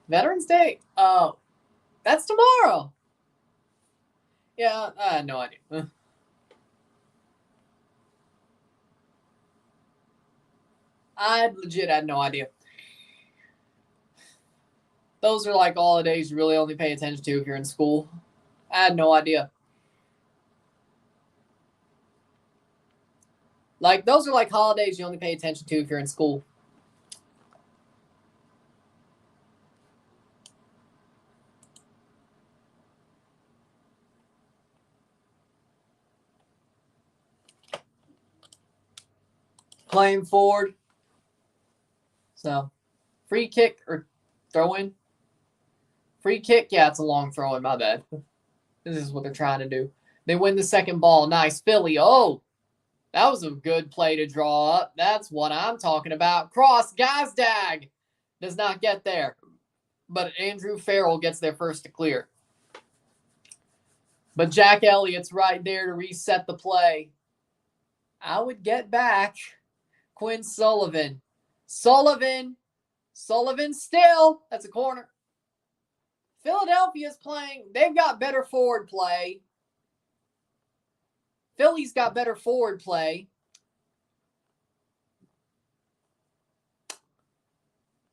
Veterans Day? Oh, that's tomorrow. Yeah, I had no idea. I legit had no idea. Those are like holidays you really only pay attention to if you're in school. I had no idea. Like, those are like holidays you only pay attention to if you're in school. Playing forward. So, free kick or throw in. Free kick, yeah, it's a long throw in, my bad. This is what they're trying to do. They win the second ball. Nice. Philly. Oh, that was a good play to draw up. That's what I'm talking about. Cross. Gazdag does not get there. But Andrew Farrell gets there first to clear. But Jack Elliott's right there to reset the play. I would get back Quinn Sullivan. Sullivan still. That's a corner. Philadelphia's playing. They've got better forward play. Philly's got better forward play.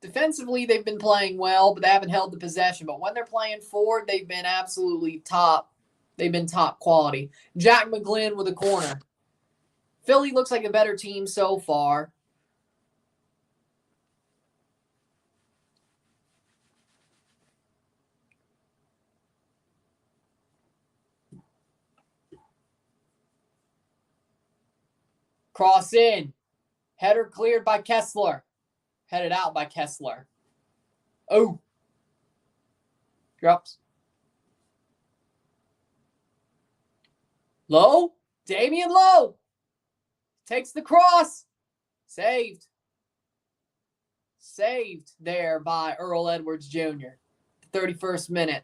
Defensively, they've been playing well, but they haven't held the possession. But when they're playing forward, they've been absolutely top. They've been top quality. Jack McGlynn with a corner. Philly looks like a better team so far. Cross in. Header cleared by Kessler. Headed out by Kessler. Oh. Drops. Lowe. Damian Lowe. Takes the cross. Saved. Saved there by Earl Edwards Jr. 31st minute.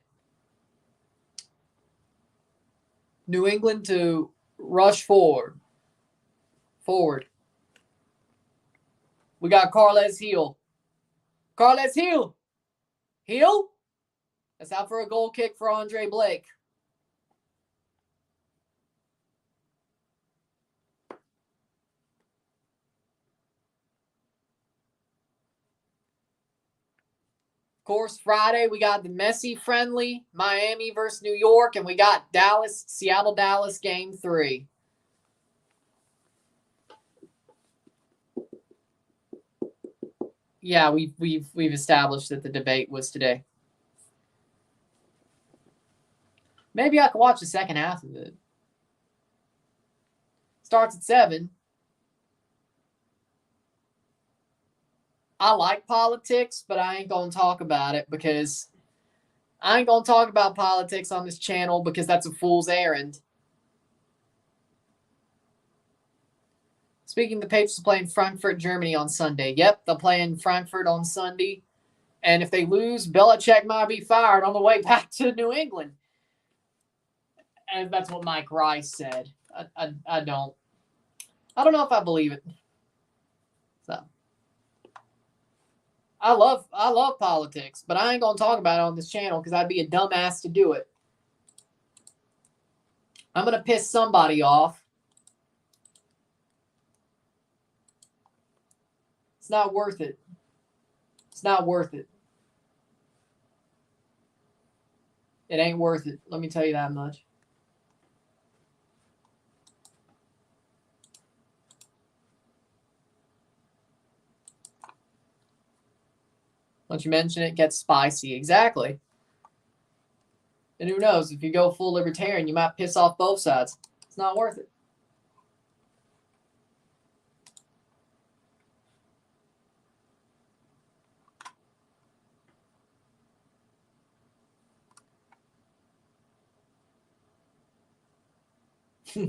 New England to rush forward. We got Carles Hill. Carles Hill. Hill? That's out for a goal kick for Andre Blake. Of course, Friday we got the Messi friendly, Miami versus New York, and we got Seattle-Dallas game 3. Yeah, we've established that the debate was today. Maybe I could watch the second half of it. Starts at 7. I like politics, but I ain't going to talk about it because I ain't going to talk about politics on this channel because that's a fool's errand. Speaking of the Patriots playing Frankfurt, Germany on Sunday. Yep, they'll play in Frankfurt on Sunday. And if they lose, Belichick might be fired on the way back to New England. And that's what Mike Rice said. I don't know if I believe it. So I love politics, but I ain't gonna talk about it on this channel because I'd be a dumbass to do it. I'm gonna piss somebody off. It's not worth it. It's not worth it. It ain't worth it. Let me tell you that much. Once you mention it, it gets spicy. Exactly. And who knows? If you go full libertarian, you might piss off both sides. It's not worth it. I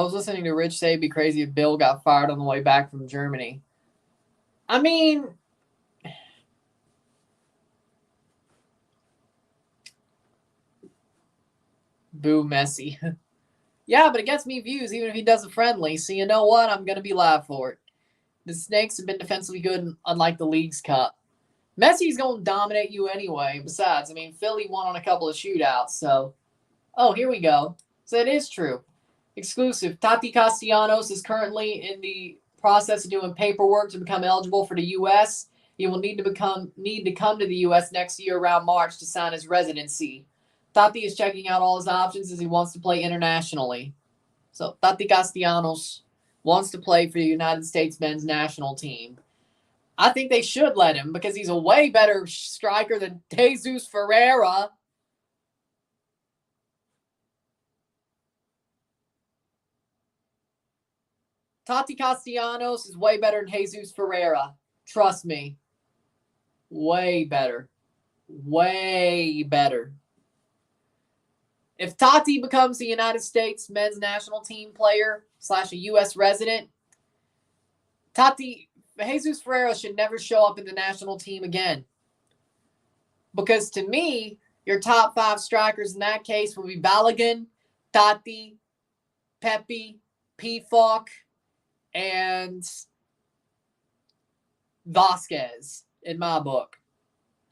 was listening to Rich say it'd be crazy if Bill got fired on the way back from Germany. I mean, boo Messi. Yeah, but it gets me views even if he does a friendly. So you know what? I'm going to be live for it. The Snakes have been defensively good, unlike the League's Cup. Messi's going to dominate you anyway. Besides, I mean, Philly won on a couple of shootouts, so... Oh, here we go. So it is true. Exclusive. Tati Castellanos is currently in the process of doing paperwork to become eligible for the U.S. He will need to come to the U.S. next year around March to sign his residency. Tati is checking out all his options as he wants to play internationally. So Tati Castellanos wants to play for the United States men's national team. I think they should let him because he's a way better striker than Jesus Ferreira. Tati Castellanos is way better than Jesus Ferreira. Trust me. Way better. Way better. If Tati becomes the United States men's national team player / a U.S. resident, Jesus Ferreira should never show up in the national team again. Because to me, your top 5 strikers in that case will be Balogun, Tati, Pepe, Pefok, and Vasquez in my book.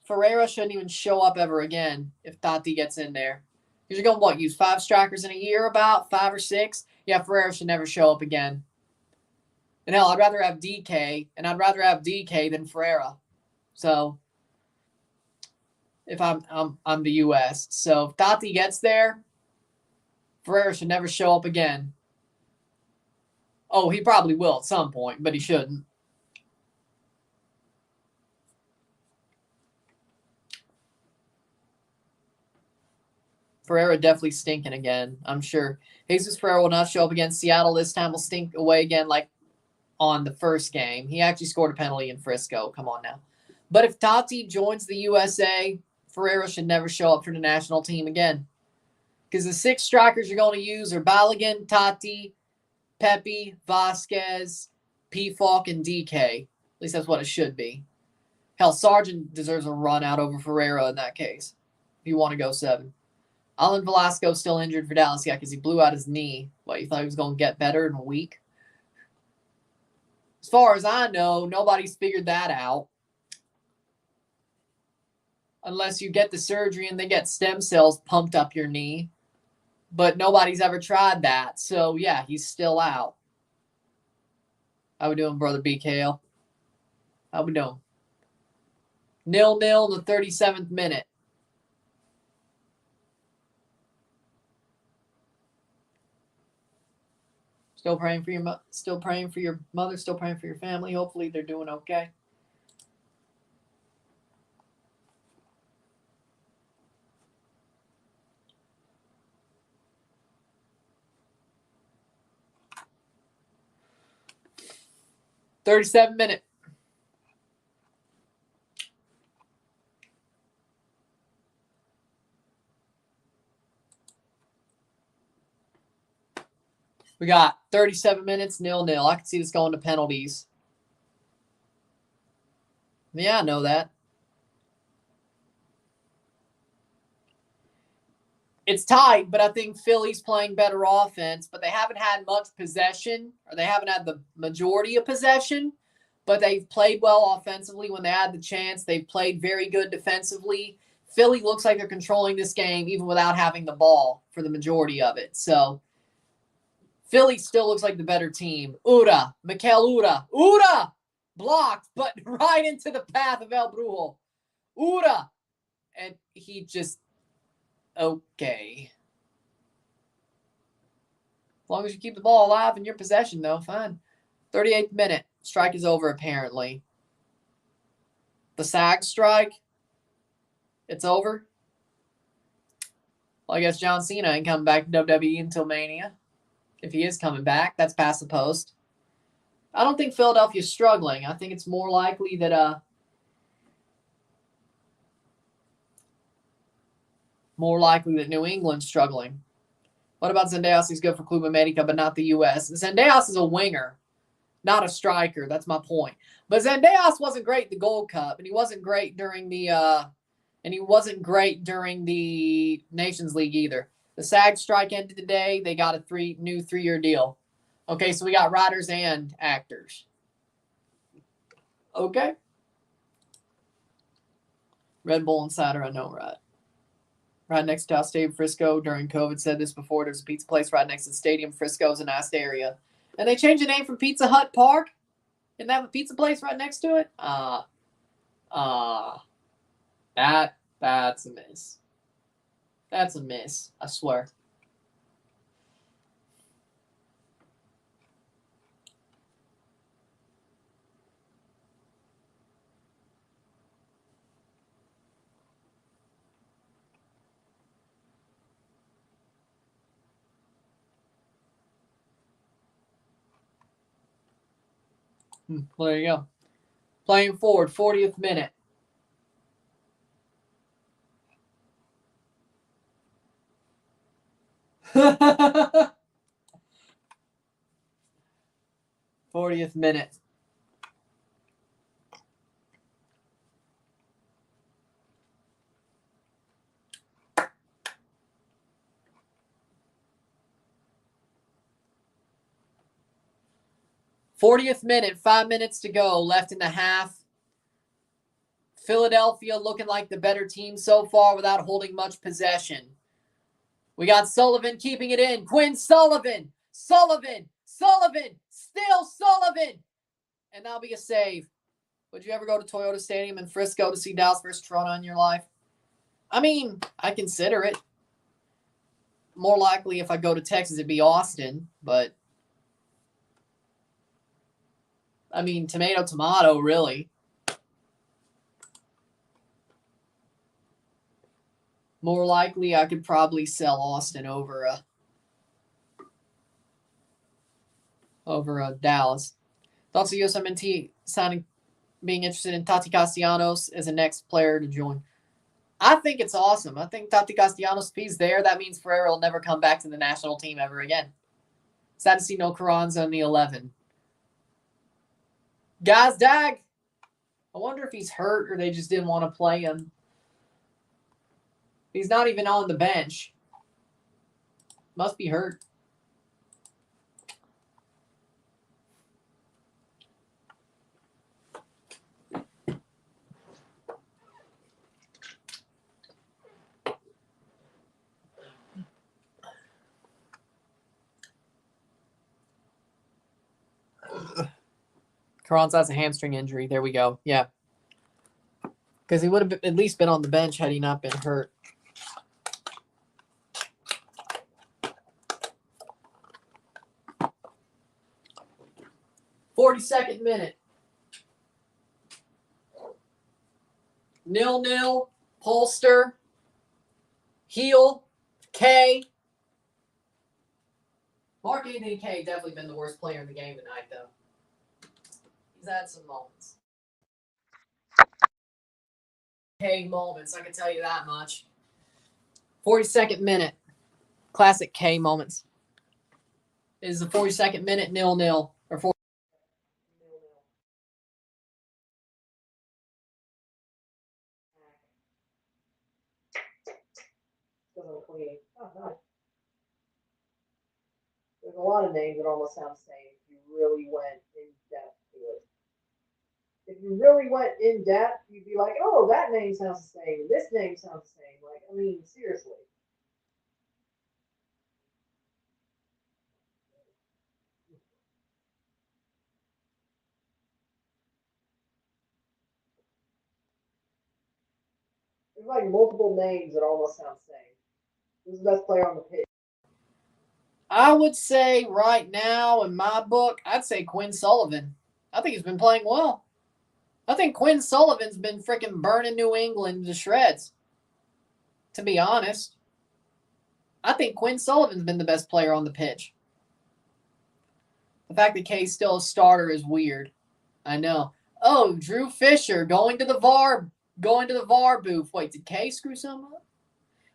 Ferreira shouldn't even show up ever again if Tati gets in there. Because you're going to use 5 strikers in a year, about 5 or 6? Yeah, Ferreira should never show up again. And hell, I'd rather have DK, and I'd rather have DK than Ferreira. So, if I'm the U.S. So, if Tati gets there, Ferreira should never show up again. Oh, he probably will at some point, but he shouldn't. Ferreira definitely stinking again, I'm sure. Jesus Ferreira will not show up against Seattle this time. Will stink away again like on the first game. He actually scored a penalty in Frisco. Come on now. But if Tati joins the USA, Ferreira should never show up for the national team again. Because the 6 strikers you're going to use are Balogun, Tati, Pepe, Vasquez, Pefok, and DK. At least that's what it should be. Hell, Sargent deserves a run out over Ferreira in that case. If you want to go 7. Alan Velasco still injured for Dallas, yeah, because he blew out his knee. What, you thought he was going to get better in a week? As far as I know, nobody's figured that out. Unless you get the surgery and they get stem cells pumped up your knee. But nobody's ever tried that. So, yeah, he's still out. How we doing, brother BKL? How we doing? 0-0 in the 37th minute. Still praying for your mother, still praying for your family. Hopefully they're doing okay. $37-minute. We got 37 minutes, 0-0. I can see this going to penalties. Yeah, I know that. It's tight, but I think Philly's playing better offense, but they haven't had much possession, or they haven't had the majority of possession, but they've played well offensively when they had the chance. They've played very good defensively. Philly looks like they're controlling this game even without having the ball for the majority of it. So, Philly still looks like the better team. Mikel Ura blocked, but right into the path of El Brujo. Ura. And he just, okay. As long as you keep the ball alive in your possession, though, fine. 38th minute. Strike is over, apparently. The SAG strike. It's over. Well, I guess John Cena ain't coming back to WWE until Mania. If he is coming back, that's past the post. I don't think Philadelphia's struggling. I think it's more likely that New England's struggling. What about Zendejas? He's good for Club America, but not the U.S. Zendejas is a winger, not a striker. That's my point. But Zendejas wasn't great in the Gold Cup, and he wasn't great during the Nations League either. The SAG strike ended today. They got a new 3-year deal. Okay, so we got writers and actors. Okay. Red Bull Insider, I know, right? Right next to our stadium, Frisco, during COVID, said this before. There's a pizza place right next to the stadium. Frisco's a nice area. And they changed the name from Pizza Hut Park. Didn't they have a pizza place right next to it? That's a miss. That's a miss, I swear. Well, there you go. Playing forward, 40th minute. '40th minute. '40th minute, 5 minutes to go, left in the half. Philadelphia looking like the better team so far without holding much possession. We got Sullivan keeping it in. Quinn Sullivan. Sullivan. Still Sullivan. And that'll be a save. Would you ever go to Toyota Stadium in Frisco to see Dallas versus Toronto in your life? I mean, I consider it. More likely if I go to Texas, it'd be Austin. But, I mean, tomato, really. More likely, I could probably sell Austin over Dallas. Thoughts of USMNT signing, being interested in Tati Castellanos as a next player to join. I think it's awesome. I think Tati Castellanos, if he's there, that means Ferreira will never come back to the national team ever again. Sad to see no Carranza in the 11. Gazdag. I wonder if he's hurt or they just didn't want to play him. He's not even on the bench. Must be hurt. Carranza has a hamstring injury. There we go. Yeah. Because he would have at least been on the bench had he not been hurt. '42nd minute. 0-0. Polster. Heel. K. Mark Anthony K definitely been the worst player in the game tonight, though. He's had some moments. K moments, I can tell you that much. 42nd minute. Classic K moments. It is the 42nd minute, 0-0. Or 4. There's a lot of names that almost sound the same if you really went in depth to it. If you really went in depth, you'd be like, oh, that name sounds the same. This name sounds the same. Like, I mean, seriously. There's like multiple names that almost sound the same. Who's the best player on the pitch? I would say right now, in my book, I'd say Quinn Sullivan. I think he's been playing well. I think Quinn Sullivan's been freaking burning New England to shreds, to be honest. I think Quinn Sullivan's been the best player on the pitch. The fact that K's still a starter is weird. I know. Oh, Drew Fisher going to the VAR booth. Wait, did K screw something up?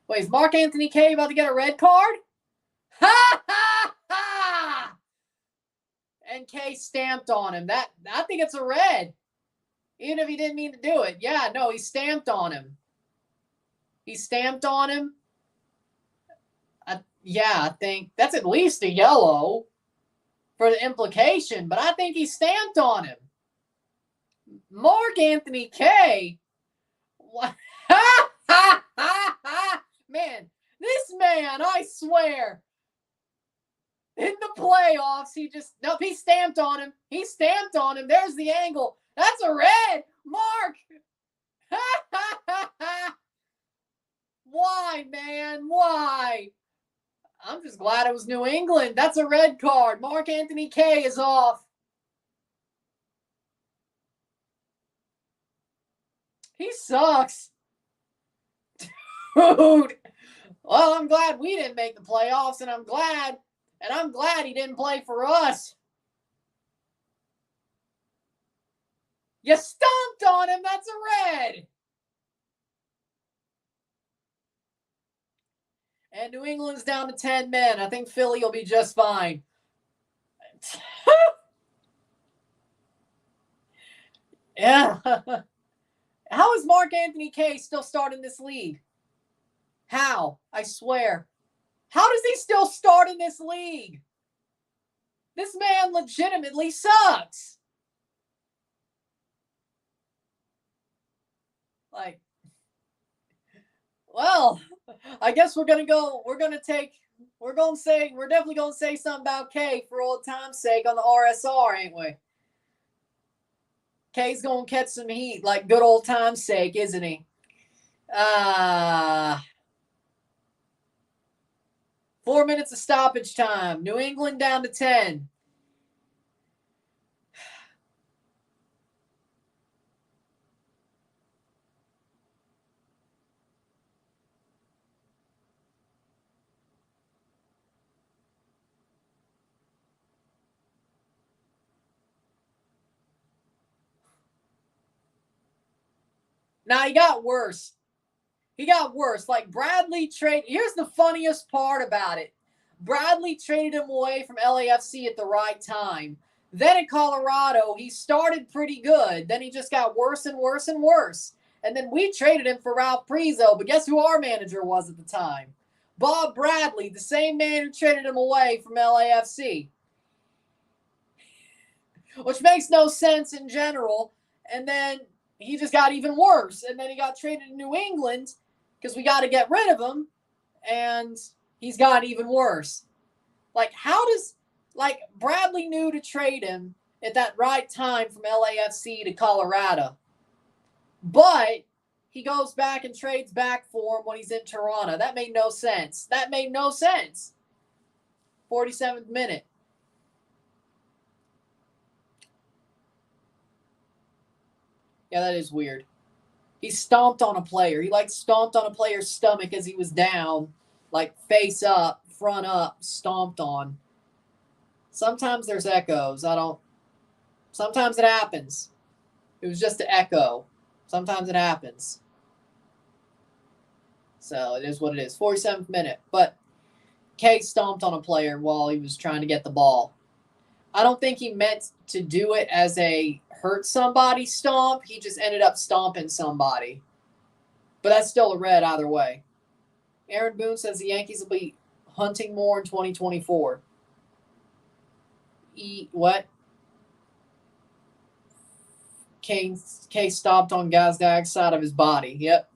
Wait, is Mark Anthony K about to get a red card? Ha ha ha! And K stamped on him. I think it's a red. Even if he didn't mean to do it. Yeah, no, he stamped on him. He stamped on him. I think that's at least a yellow for the implication, but I think he stamped on him. Mark Anthony K. What? Ha ha ha ha! Man, this man, I swear. In the playoffs, he stamped on him. He stamped on him. There's the angle. That's a red. Mark. Why, man? Why? I'm just glad it was New England. That's a red card. Mark Anthony K is off. He sucks. Dude. Well, I'm glad we didn't make the playoffs, and I'm glad he didn't play for us. You stomped on him. That's a red. And New England's down to 10 men. I think Philly will be just fine. Yeah. How is Mark Anthony K still starting this league? How? I swear. How does he still start in this league? This man legitimately sucks. Like, well, I guess we're definitely going to say something about K for old time's sake on the RSR, ain't we? K's going to catch some heat like good old time's sake, isn't he? 4 minutes of stoppage time. New England down to 10. Now, he got worse. Like, Bradley traded. Here's the funniest part about it. Bradley traded him away from LAFC at the right time. Then in Colorado, he started pretty good. Then he just got worse and worse and worse. And then we traded him for Ralph Prizo. But guess who our manager was at the time? Bob Bradley, the same man who traded him away from LAFC. Which makes no sense in general. And then he just got even worse. And then he got traded to New England because we got to get rid of him. And he's got even worse. Like, Bradley knew to trade him at that right time from LAFC to Colorado. But he goes back and trades back for him when he's in Toronto. That made no sense. 47th minute. Yeah, that is weird. He stomped on a player. He, stomped on a player's stomach as he was down, face up, front up, stomped on. Sometimes there's echoes. Sometimes it happens. It was just an echo. Sometimes it happens. So it is what it is. 47th minute. But K stomped on a player while he was trying to get the ball. I don't think he meant to do it as a hurt somebody stomp. He just ended up stomping somebody. But that's still a red either way. Aaron Boone says the Yankees will be hunting more in 2024. What? K stomped on Gazdag's side of his body. Yep.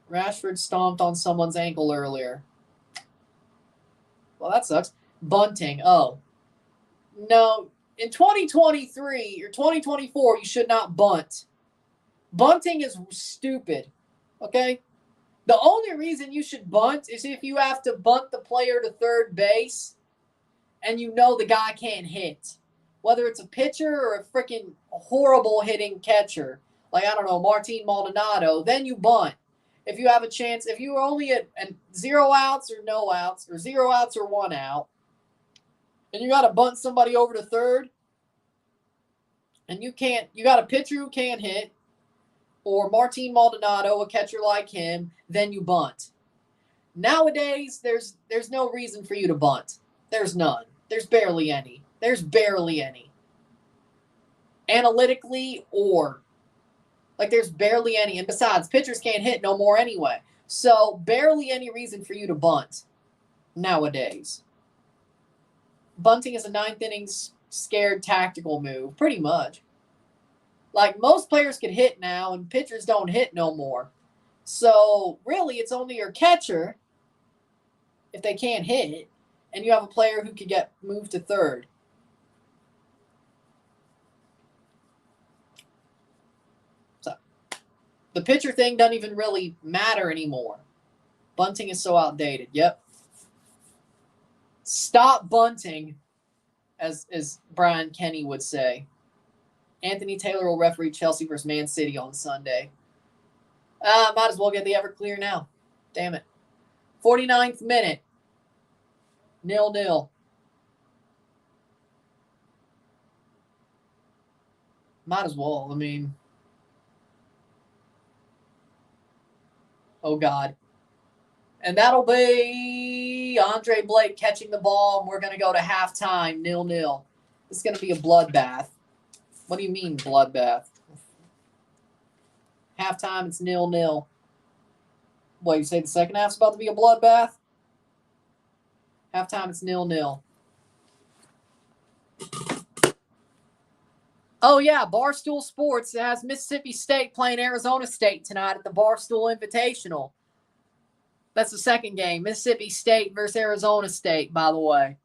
Rashford stomped on someone's ankle earlier. Well, that sucks. Bunting. Oh. No. In 2023 or 2024, you should not bunt. Bunting is stupid. Okay? The only reason you should bunt is if you have to bunt the player to third base and you know the guy can't hit. Whether it's a pitcher or a freaking horrible hitting catcher, like, I don't know, Martin Maldonado, then you bunt. If you have a chance, if you are only at 0 outs or no outs, or 0 outs or 1 out, and you got to bunt somebody over to third, and you got a pitcher who can't hit, or Martin Maldonado, a catcher like him, then you bunt. Nowadays, there's no reason for you to bunt. There's none. There's barely any. Analytically there's barely any. And besides, pitchers can't hit no more anyway. So barely any reason for you to bunt nowadays. Bunting is a 9th inning scared tactical move, pretty much. Like, most players can hit now, and pitchers don't hit no more. So, really, it's only your catcher, if they can't hit, and you have a player who could get moved to third. So, the pitcher thing doesn't even really matter anymore. Bunting is so outdated. Yep. Stop bunting, as Brian Kenny would say. Anthony Taylor will referee Chelsea versus Man City on Sunday. Might as well get the Everclear now. Damn it. 49th minute. 0-0. Might as well. I mean, oh, God. And that'll be Andre Blake catching the ball, and we're going to go to halftime, 0-0. It's going to be a bloodbath. What do you mean, bloodbath? Halftime, it's 0-0. What, you say the second half's about to be a bloodbath? Halftime, it's 0-0. Oh, yeah, Barstool Sports has Mississippi State playing Arizona State tonight at the Barstool Invitational. That's the second game. Mississippi State versus Arizona State, by the way.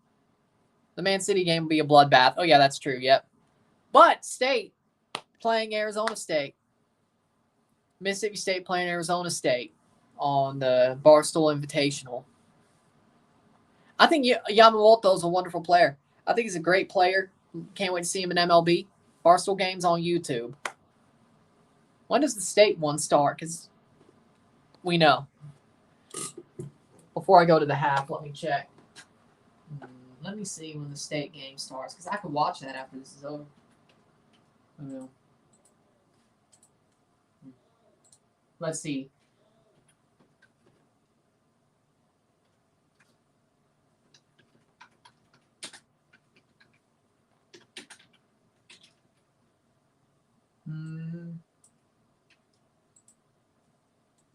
The Man City game will be a bloodbath. Oh, yeah, that's true. Yep. But State playing Arizona State. Mississippi State playing Arizona State on the Barstool Invitational. I think Yamamoto is a wonderful player. I think he's a great player. Can't wait to see him in MLB. Barstool games on YouTube. When does the State one start? Because we know. Before I go to the half, let me check. Let me see when the State game starts, because I could watch that after this is over. Let's see.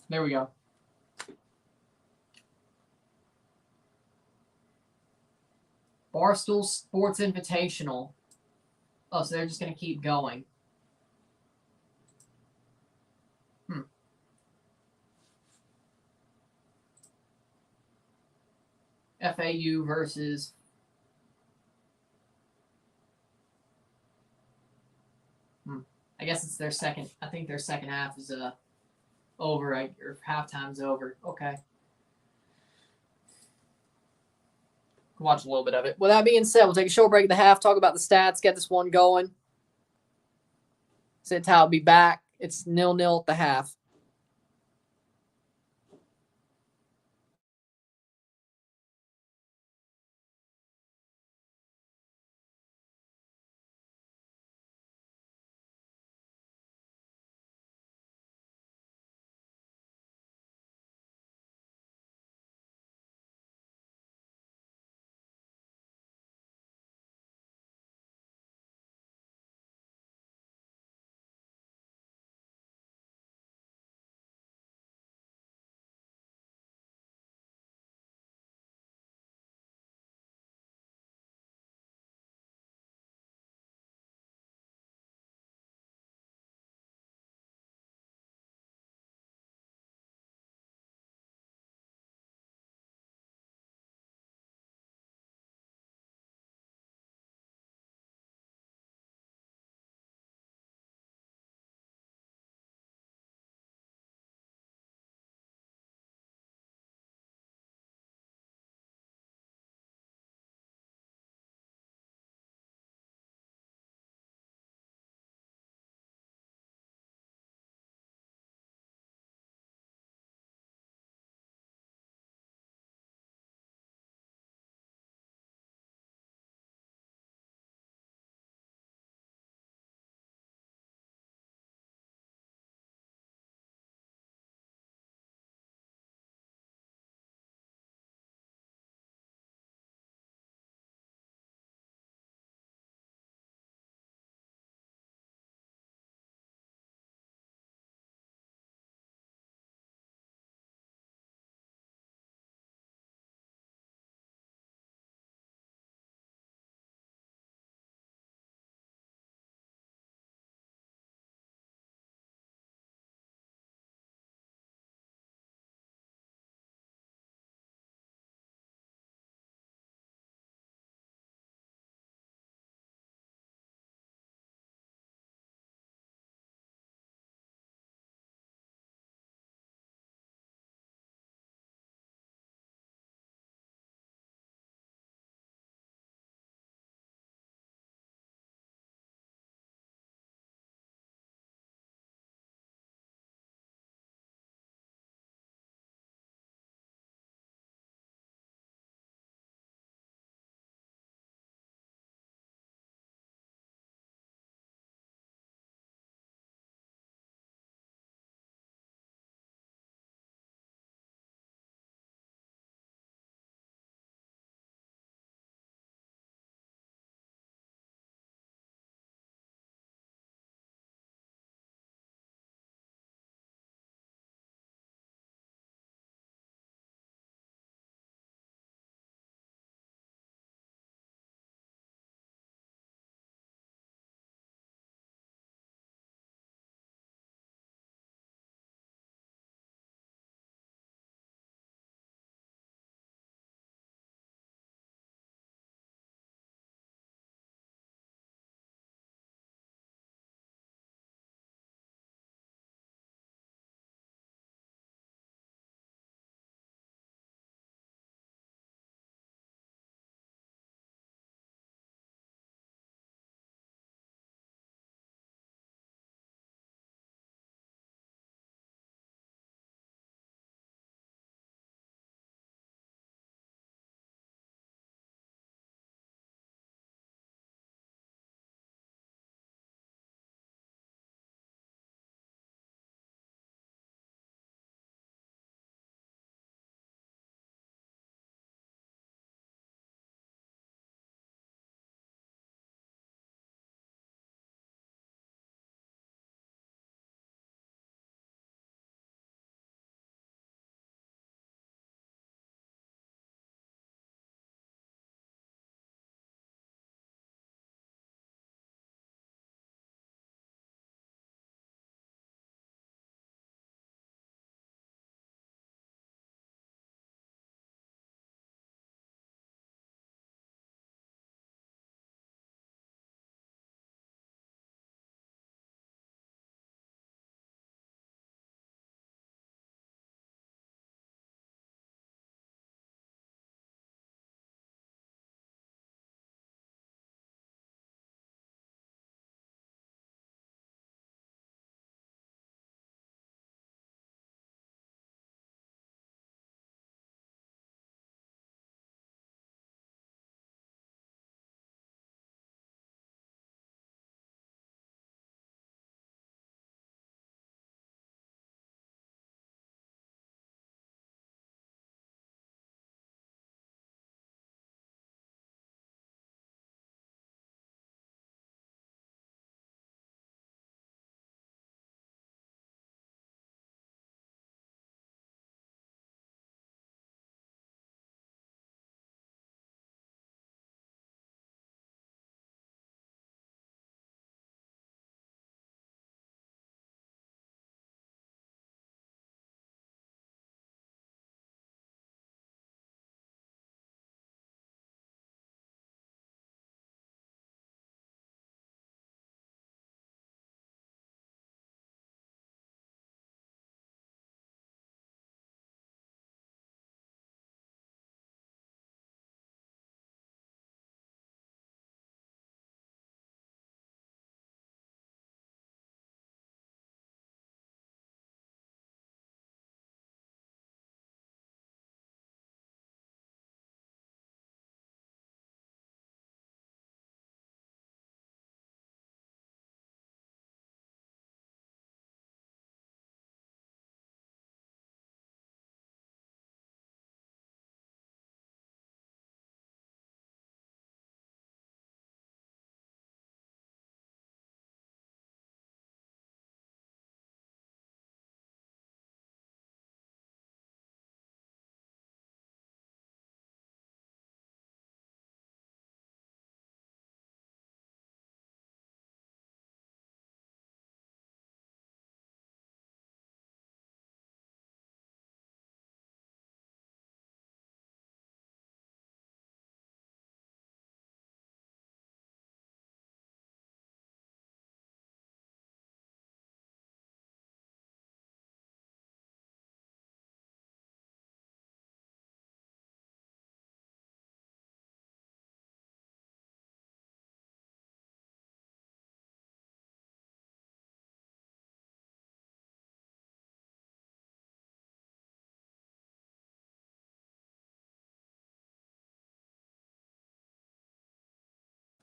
There we go. Barstool Sports Invitational. Oh, so they're just going to keep going. FAU versus I guess it's their second. I think their second half is over, or halftime's over. Okay. Watch a little bit of it. With that being said, we'll take a short break at the half, talk about the stats, get this one going. Sit tight, will be back. It's 0-0 at the half.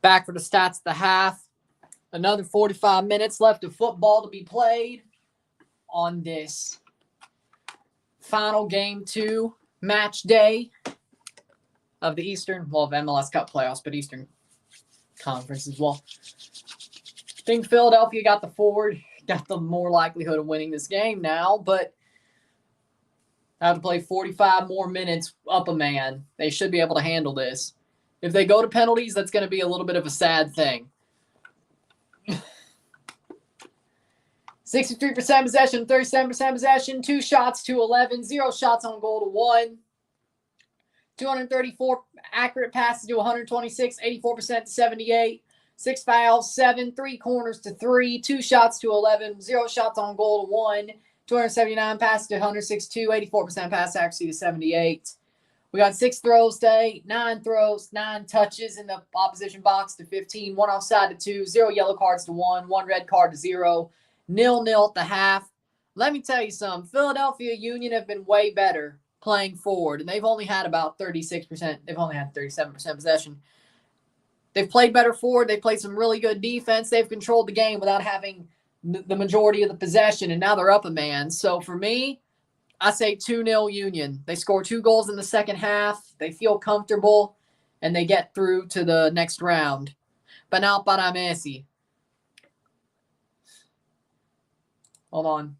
Back for the stats at the half. Another 45 minutes left of football to be played on this final game 2 match day of the Eastern, well, of MLS Cup playoffs, but Eastern Conference as well. I think Philadelphia got the more likelihood of winning this game now, but have to play 45 more minutes up a man. They should be able to handle this. If they go to penalties, that's going to be a little bit of a sad thing. 63% possession, 37% possession, 2 shots to 11, 0 shots on goal to 1. 234 accurate passes to 126, 84% to 78. 6 fouls, 7, 3 corners to 3, 2 shots to 11, 0 shots on goal to 1. 279 passes to 162, 84% pass accuracy to 78. We got 6 throws to 8, 9 throws, 9 touches in the opposition box to 15, 1 offside to 2, 0 yellow cards to 1, 1 red card to 0, 0-0 at the half. Let me tell you something. Philadelphia Union have been way better playing forward, and they've only had about 36%. They've only had 37% possession. They've played better forward. They played some really good defense. They've controlled the game without having the majority of the possession, and now they're up a man. So for me, I say 2-0 Union. They score 2 goals in the second half. They feel comfortable, and they get through to the next round. Penal para Messi. Hold on.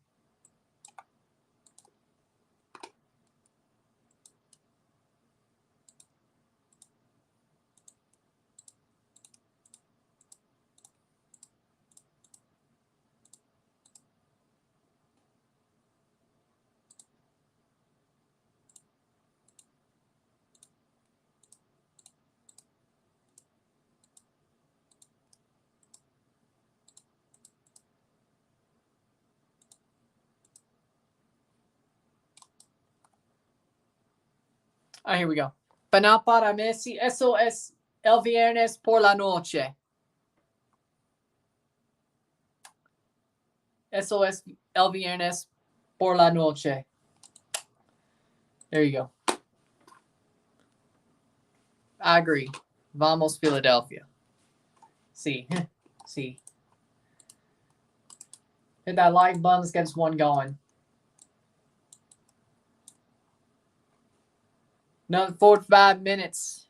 Here we go. Penal para Messi. Eso es el viernes por la noche. Eso es el viernes por la noche. There you go. I agree. Vamos Philadelphia. See. See. Hit that like button. Let's get this one going. Another 45 minutes.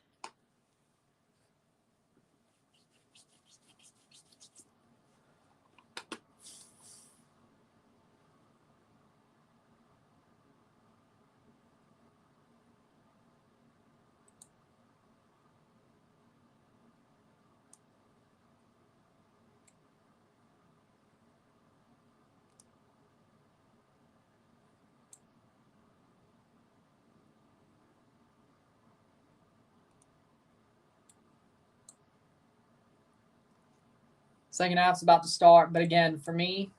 Second half's about to start, but again, for me,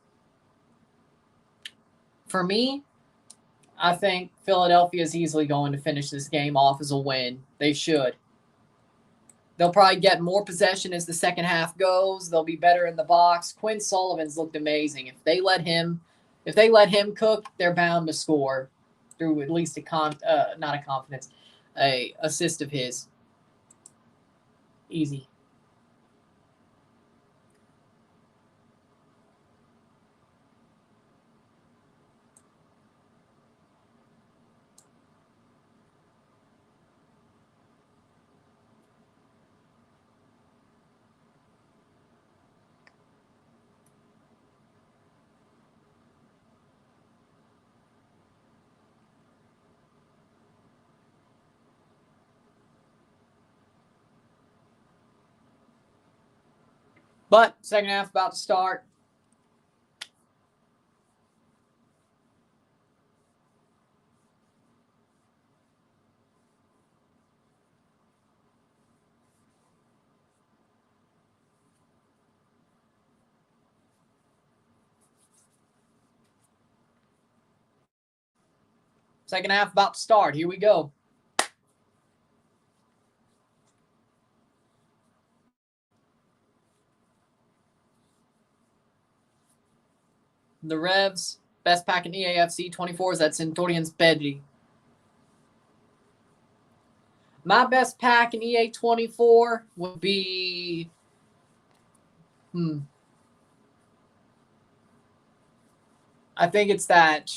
I think Philadelphia is easily going to finish this game off as a win. They should. They'll probably get more possession as the second half goes. They'll be better in the box. Quinn Sullivan's looked amazing. If they let him cook, they're bound to score through at least a assist of his. Easy. But second half about to start. Second half about to start. Here we go. The Revs, best pack in EAFC 24s. That's Centurions Pedri. My best pack in EA 24 would be I think it's that.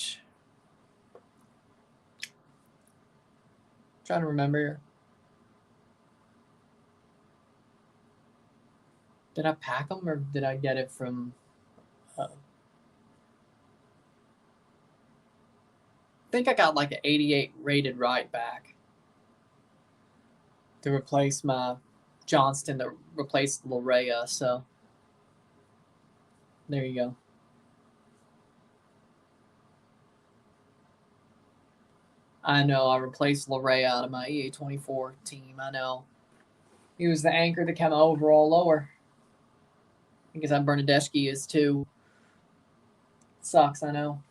Trying to remember here. Did I pack them or did I get it from? I think I got like an 88 rated right back to replace my Johnston, to replace Larea. So there you go. I know I replaced Larea out of my EA 24 team. I know. He was the anchor to come overall lower. I guess that Bernadeschi is too. Sucks, I know.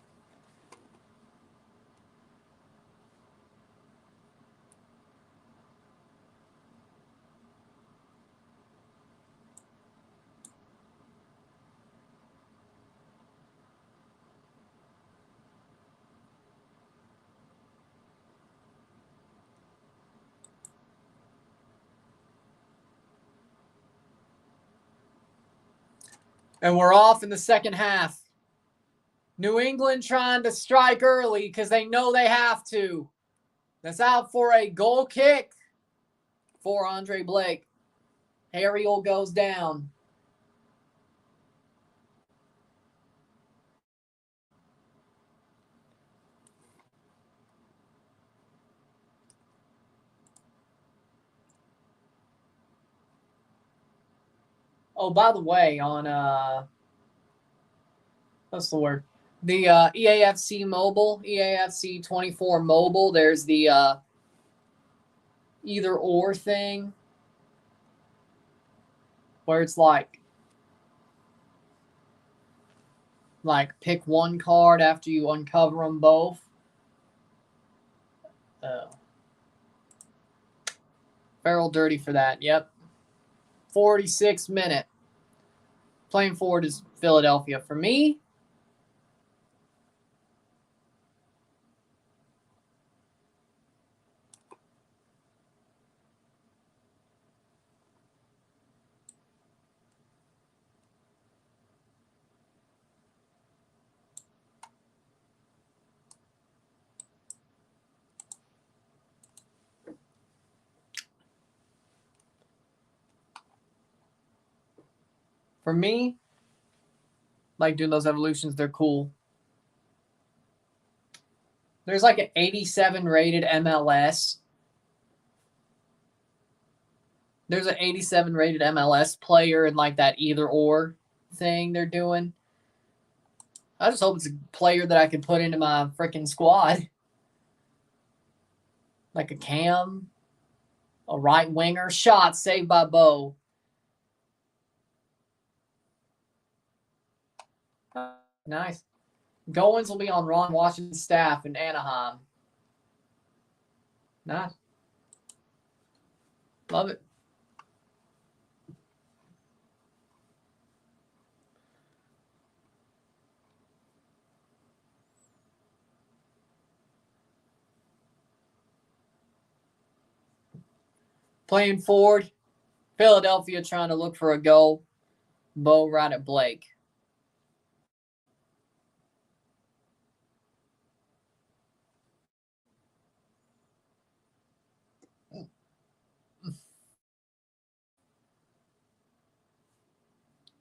And we're off in the second half. New England trying to strike early because they know they have to. That's out for a goal kick for Andre Blake. Ariel goes down. Oh, by the way, on what's the word? The EAFC mobile, EAFC 24 mobile, there's the either or thing where it's like pick one card after you uncover them both. Barrel dirty for that. Yep. 46 minute. Playing forward is Philadelphia. For me, like doing those evolutions, they're cool. There's like an 87 rated MLS. There's an 87 rated MLS player in like that either or thing they're doing. I just hope it's a player that I can put into my freaking squad. Like a Cam, a right winger, shot saved by Bo. Nice. Goins will be on Ron Washington's staff in Anaheim. Nice. Love it. Playing forward, Philadelphia trying to look for a goal. Bo right at Blake.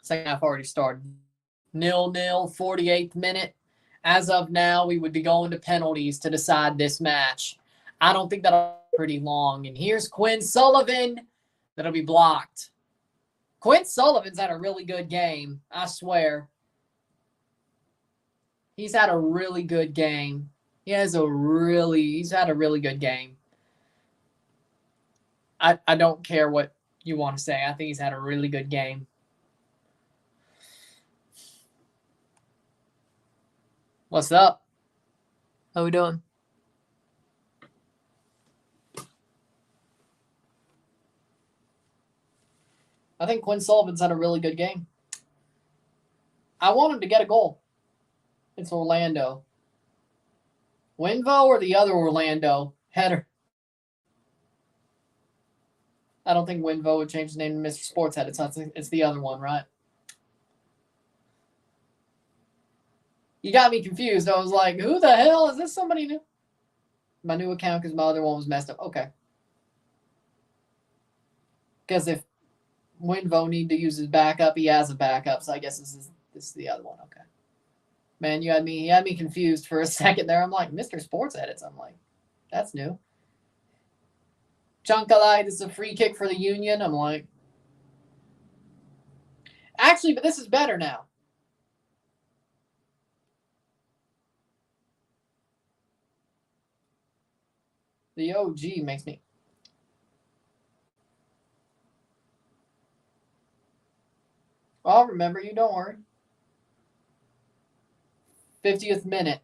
Second half already started. 0-0, 48th minute. As of now, we would be going to penalties to decide this match. I don't think that'll be pretty long. And here's Quinn Sullivan. That'll be blocked. Quinn Sullivan's had a really good game, I swear. He's had a really good game. He's had a really good game. I don't care what you want to say. I think he's had a really good game. What's up? How we doing? I think Quinn Sullivan's had a really good game. I want him to get a goal. It's Orlando. Winvo or the other Orlando? Header. I don't think Winvo would change his name to Mr. Sportshead. It's the other one, right? You got me confused. I was like, who the hell? Is this somebody new? My new account because my other one was messed up. Okay. Because if Winvo need to use his backup, he has a backup. So I guess this is the other one. Okay. Man, you had me confused for a second there. I'm like, Mr. Sports Edits. I'm like, that's new. Chunkalite is a free kick for the Union. I'm like, actually, but this is better now. The OG makes me. I'll remember you. Don't worry. 50th minute.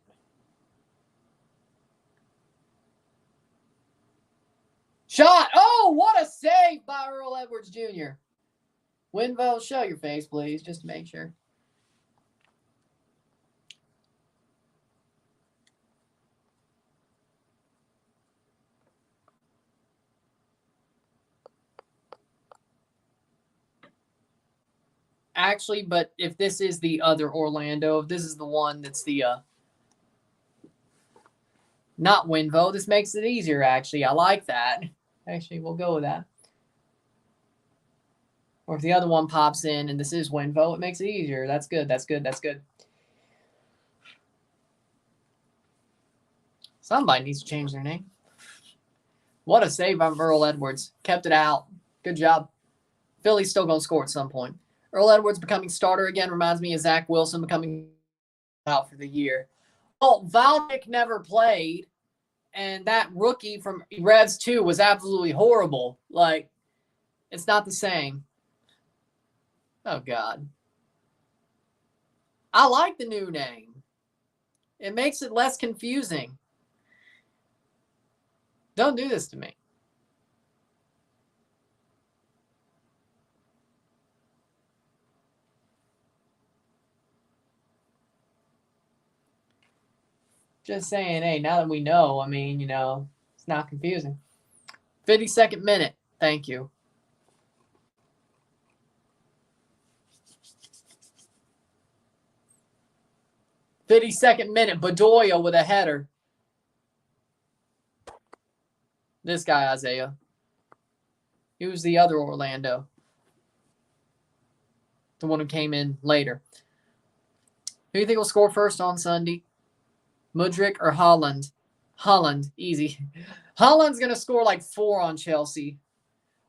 Shot. Oh, what a save by Earl Edwards Jr. Winvo, show your face, please, just to make sure. Actually, but if this is the other Orlando, if this is the one that's the not Winvo, this makes it easier, actually. I like that. Actually, we'll go with that. Or if the other one pops in and this is Winvo, it makes it easier. That's good. That's good. That's good. Somebody needs to change their name. What a save by Earl Edwards. Kept it out. Good job. Philly's still going to score at some point. Earl Edwards becoming starter again reminds me of Zach Wilson becoming out for the year. Well, Valdick never played, and that rookie from Revs 2 was absolutely horrible. Like, it's not the same. Oh, God. I like the new name. It makes it less confusing. Don't do this to me. Just saying, hey, now that we know, I mean, it's not confusing. 52nd minute. Thank you. '52nd minute. Bedoya with a header. This guy, Isiah. He was the other Orlando. The one who came in later. Who do you think will score first on Sunday? Mudryk or Holland? Holland, easy. Holland's going to score like 4 on Chelsea.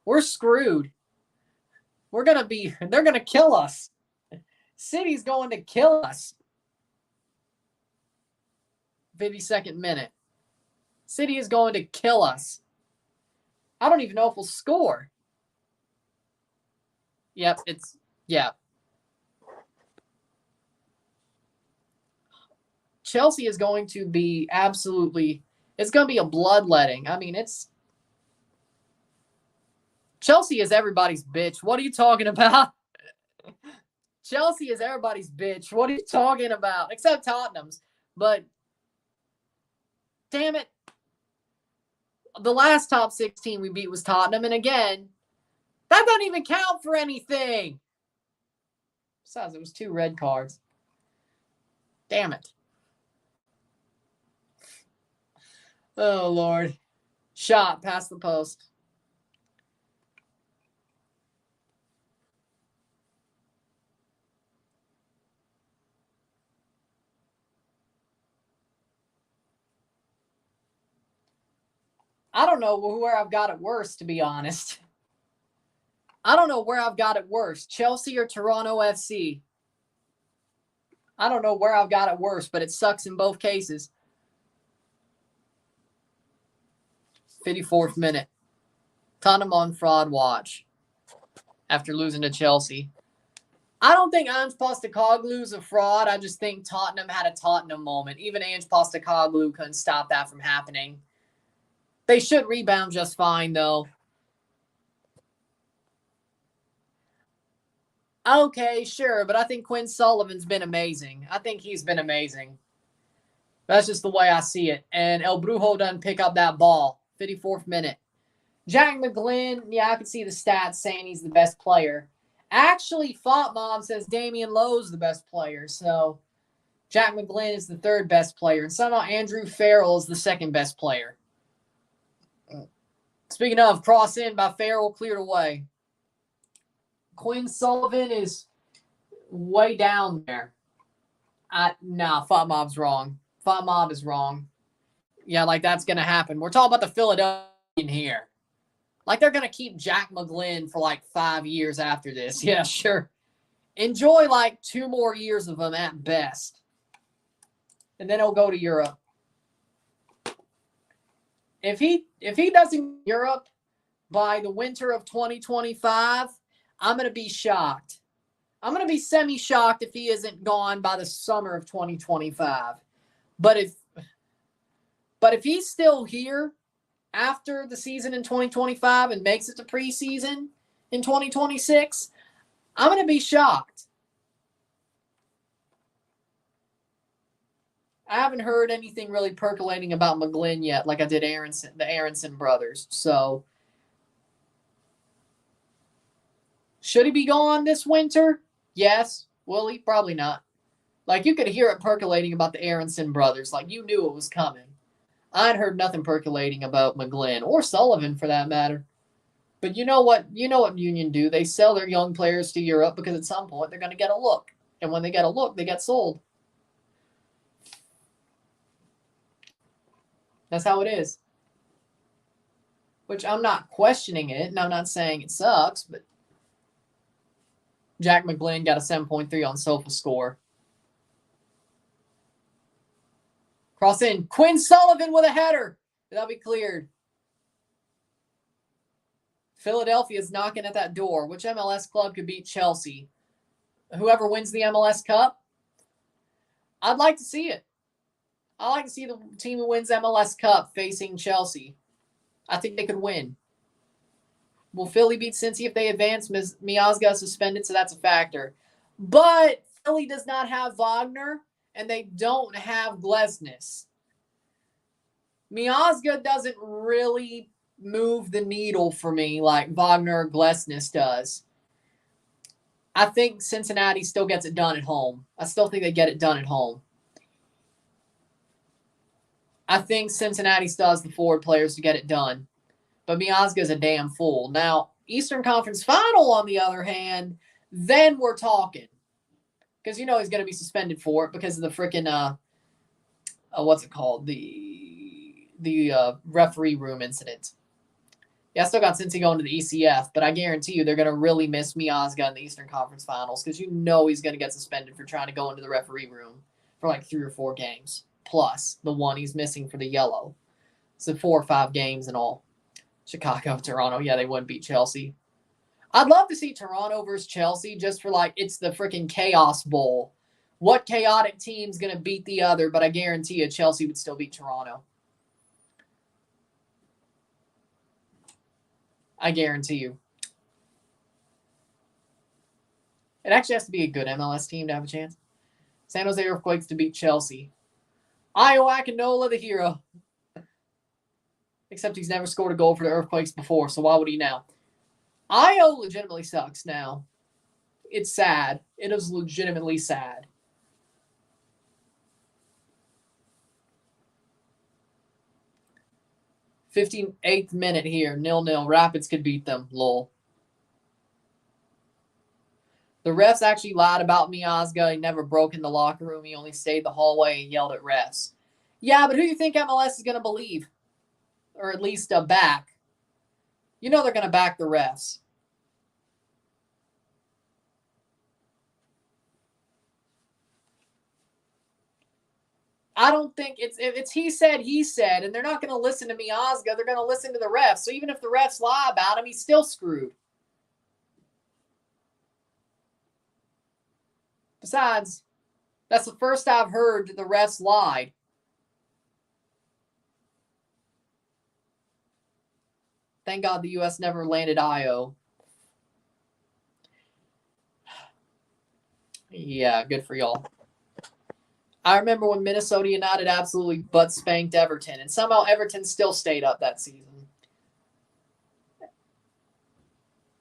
We're screwed. They're going to kill us. City's going to kill us. 52nd minute. City is going to kill us. I don't even know if we'll score. Yep, yeah. Chelsea is going to be it's going to be a bloodletting. I mean, Chelsea is everybody's bitch. What are you talking about? Chelsea is everybody's bitch. What are you talking about? Except Tottenham's. But, damn it. The last top 16 we beat was Tottenham. And again, that doesn't even count for anything. Besides, it was 2 red cards. Damn it. Oh, Lord. Shot past the post. I don't know where I've got it worse, to be honest. I don't know where I've got it worse, Chelsea or Toronto FC. I don't know where I've got it worse, but it sucks in both cases. 54th minute. Tottenham on fraud watch after losing to Chelsea. I don't think Ange Postecoglou's a fraud. I just think Tottenham had a Tottenham moment. Even Ange Postecoglou couldn't stop that from happening. They should rebound just fine, though. Okay, sure, but I think Quinn Sullivan's been amazing. I think he's been amazing. That's just the way I see it. And El Brujo doesn't pick up that ball. 54th minute. Jack McGlynn, yeah, I can see the stats saying he's the best player. Actually, Font Mom says Damian Lowe's the best player, so Jack McGlynn is the third best player, and somehow Andrew Farrell is the second best player. Speaking of, cross in by Farrell, cleared away. Quinn Sullivan is way down there. Nah, Font Mob's wrong. Font Mob is wrong. Yeah, like that's going to happen. We're talking about the Philadelphian here. Like they're going to keep Jack McGlynn for like 5 years after this. Yeah, sure. Enjoy like 2 more years of him at best. And then he'll go to Europe. If he doesn't Europe by the winter of 2025, I'm going to be shocked. I'm going to be semi-shocked if he isn't gone by the summer of 2025. But if he's still here after the season in 2025 and makes it to preseason in 2026, I'm going to be shocked. I haven't heard anything really percolating about McGlynn yet, like I did the Aronson brothers. So, should he be gone this winter? Yes. Will he? Probably not. Like, you could hear it percolating about the Aronson brothers. Like, you knew it was coming. I hadn't heard nothing percolating about McGlynn or Sullivan, for that matter. But you know what Union do? They sell their young players to Europe because at some point they're going to get a look. And when they get a look, they get sold. That's how it is. Which I'm not questioning it, and I'm not saying it sucks, but Jack McGlynn got a 7.3 on Sofa score. Cross in. Quinn Sullivan with a header. That'll be cleared. Philadelphia is knocking at that door. Which MLS club could beat Chelsea? Whoever wins the MLS Cup? I'd like to see it. I like to see the team who wins MLS Cup facing Chelsea. I think they could win. Will Philly beat Cincy if they advance? Miazga suspended, so that's a factor. But Philly does not have Wagner, and they don't have Glesnes. Miazga doesn't really move the needle for me like Wagner or Glesnes does. I think Cincinnati still gets it done at home. I still think they get it done at home. I think Cincinnati still has the forward players to get it done. But Miazga is a damn fool. Now, Eastern Conference Final, on the other hand, then we're talking. Because you know he's going to be suspended for it because of the freaking, what's it called? The referee room incident. Yeah, I still got Cincy going to the ECF, but I guarantee you they're going to really miss Miazga in the Eastern Conference Finals because you know he's going to get suspended for trying to go into the referee room for like 3 or 4 games. Plus the one he's missing for the yellow. So 4 or 5 games in all. Chicago, Toronto. Yeah, they wouldn't beat Chelsea. I'd love to see Toronto versus Chelsea just for like, it's the freaking Chaos Bowl. What chaotic team's going to beat the other? But I guarantee you Chelsea would still beat Toronto. I guarantee you. It actually has to be a good MLS team to have a chance. San Jose Earthquakes to beat Chelsea. Io Akinola, the hero. Except he's never scored a goal for the Earthquakes before, so why would he now? Io legitimately sucks now. It's sad. It is legitimately sad. '58th minute here. 0-0. Rapids could beat them. Lol. The refs actually lied about Miazga. He never broke in the locker room. He only stayed the hallway and yelled at refs. Yeah, but who do you think MLS is going to believe? Or at least back? You know they're going to back the refs. I don't think it's he said, and they're not going to listen to Miazga. They're going to listen to the refs. So even if the refs lie about him, he's still screwed. Besides, that's the first I've heard that the refs lied. Thank God the U.S. never landed Io. Yeah, good for y'all. I remember when Minnesota United absolutely butt spanked Everton, and somehow Everton still stayed up that season.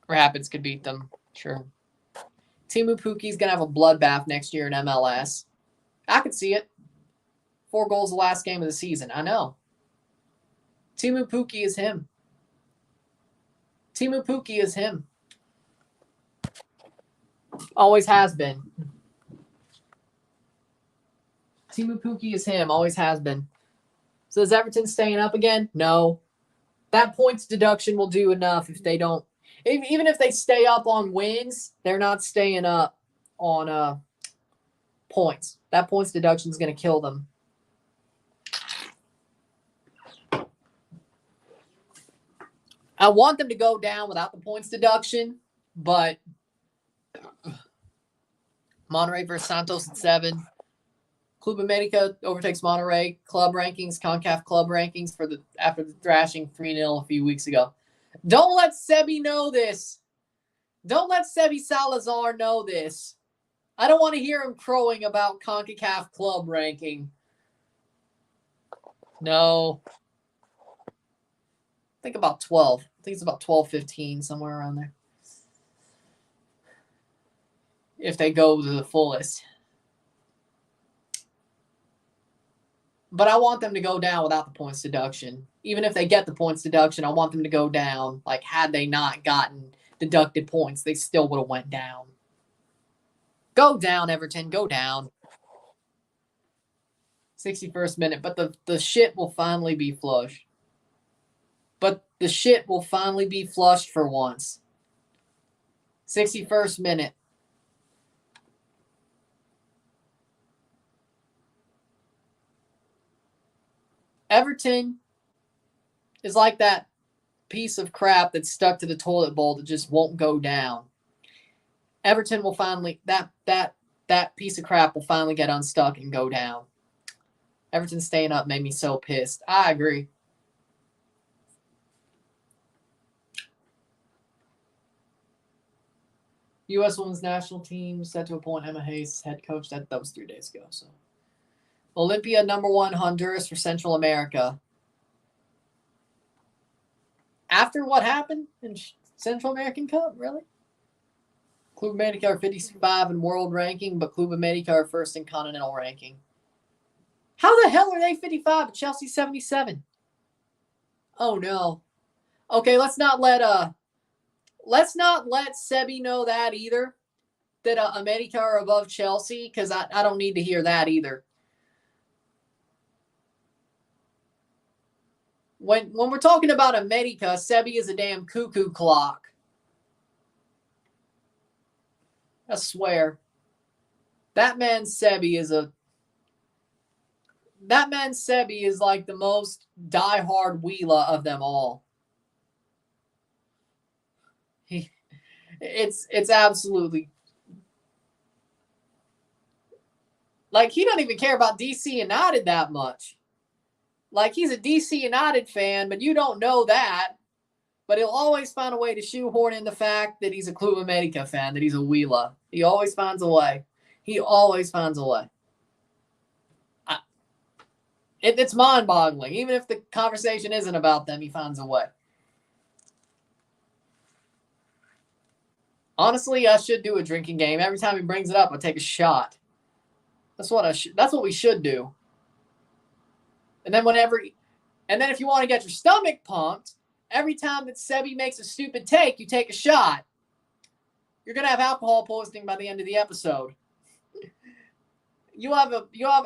Rapids could beat them. Sure. Timu Puki's going to have a bloodbath next year in MLS. I could see it. 4 goals the last game of the season. I know. Timu Puki is him. Timu Puki is him. Always has been. Timu Puki is him. Always has been. So is Everton staying up again? No. That points deduction will do enough if they don't. Even if they stay up on wins, they're not staying up on points. That points deduction is going to kill them. I want them to go down without the points deduction, but Monterrey versus Santos at 7. Club America overtakes Monterrey. Club rankings, CONCACAF club rankings after the thrashing 3-0 a few weeks ago. Don't let Sebi know this. Don't let Sebi Salazar know this. I don't want to hear him crowing about CONCACAF club ranking. No. I think about 12. I think it's about 12, 15, somewhere around there. If they go to the fullest. But I want them to go down without the points deduction. Even if they get the points deduction, I want them to go down. Like, had they not gotten deducted points, they still would have went down. Go down, Everton. Go down. 61st minute. But the shit will finally be flushed. But the shit will finally be flushed for once. 61st minute. Everton is like that piece of crap that's stuck to the toilet bowl that just won't go down. Everton will finally that piece of crap will finally get unstuck and go down. Everton staying up made me so pissed. I agree. U.S. women's national team set to appoint Emma Hayes head coach. That was 3 days ago. So, Olympia #1 Honduras for Central America. After what happened in Central American Cup, really? Club America are 55 in world ranking, but Club America are first in continental ranking. How the hell are they 55 and Chelsea 77? Oh no. Okay, let's not let Sebi know that either. That America are above Chelsea, because I don't need to hear that either. When we're talking about America, Sebi is a damn cuckoo clock. I swear. That man Sebi is like the most diehard Wheela of them all. It's absolutely like he don't even care about DC United that much. Like he's a DC United fan, but you don't know that. But he'll always find a way to shoehorn in the fact that he's a Club America fan, that he's a Wheela. He always finds a way. He always finds a way. It's mind-boggling. Even if the conversation isn't about them, he finds a way. Honestly, I should do a drinking game. Every time he brings it up, I take a shot. That's what we should do. And then if you want to get your stomach pumped, every time that Sebi makes a stupid take, you take a shot. You're gonna have alcohol poisoning by the end of the episode. You have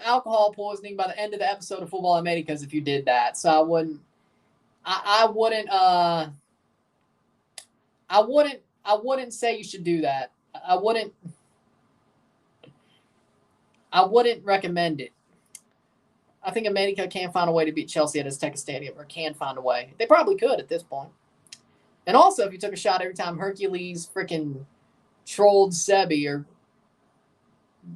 alcohol poisoning by the end of the episode of Football Americas if you did that. So I wouldn't say you should do that. I wouldn't recommend it. I think America can find a way to beat Chelsea at Azteca Stadium, or can find a way. They probably could at this point. And also, if you took a shot every time Hercules freaking trolled Sebi or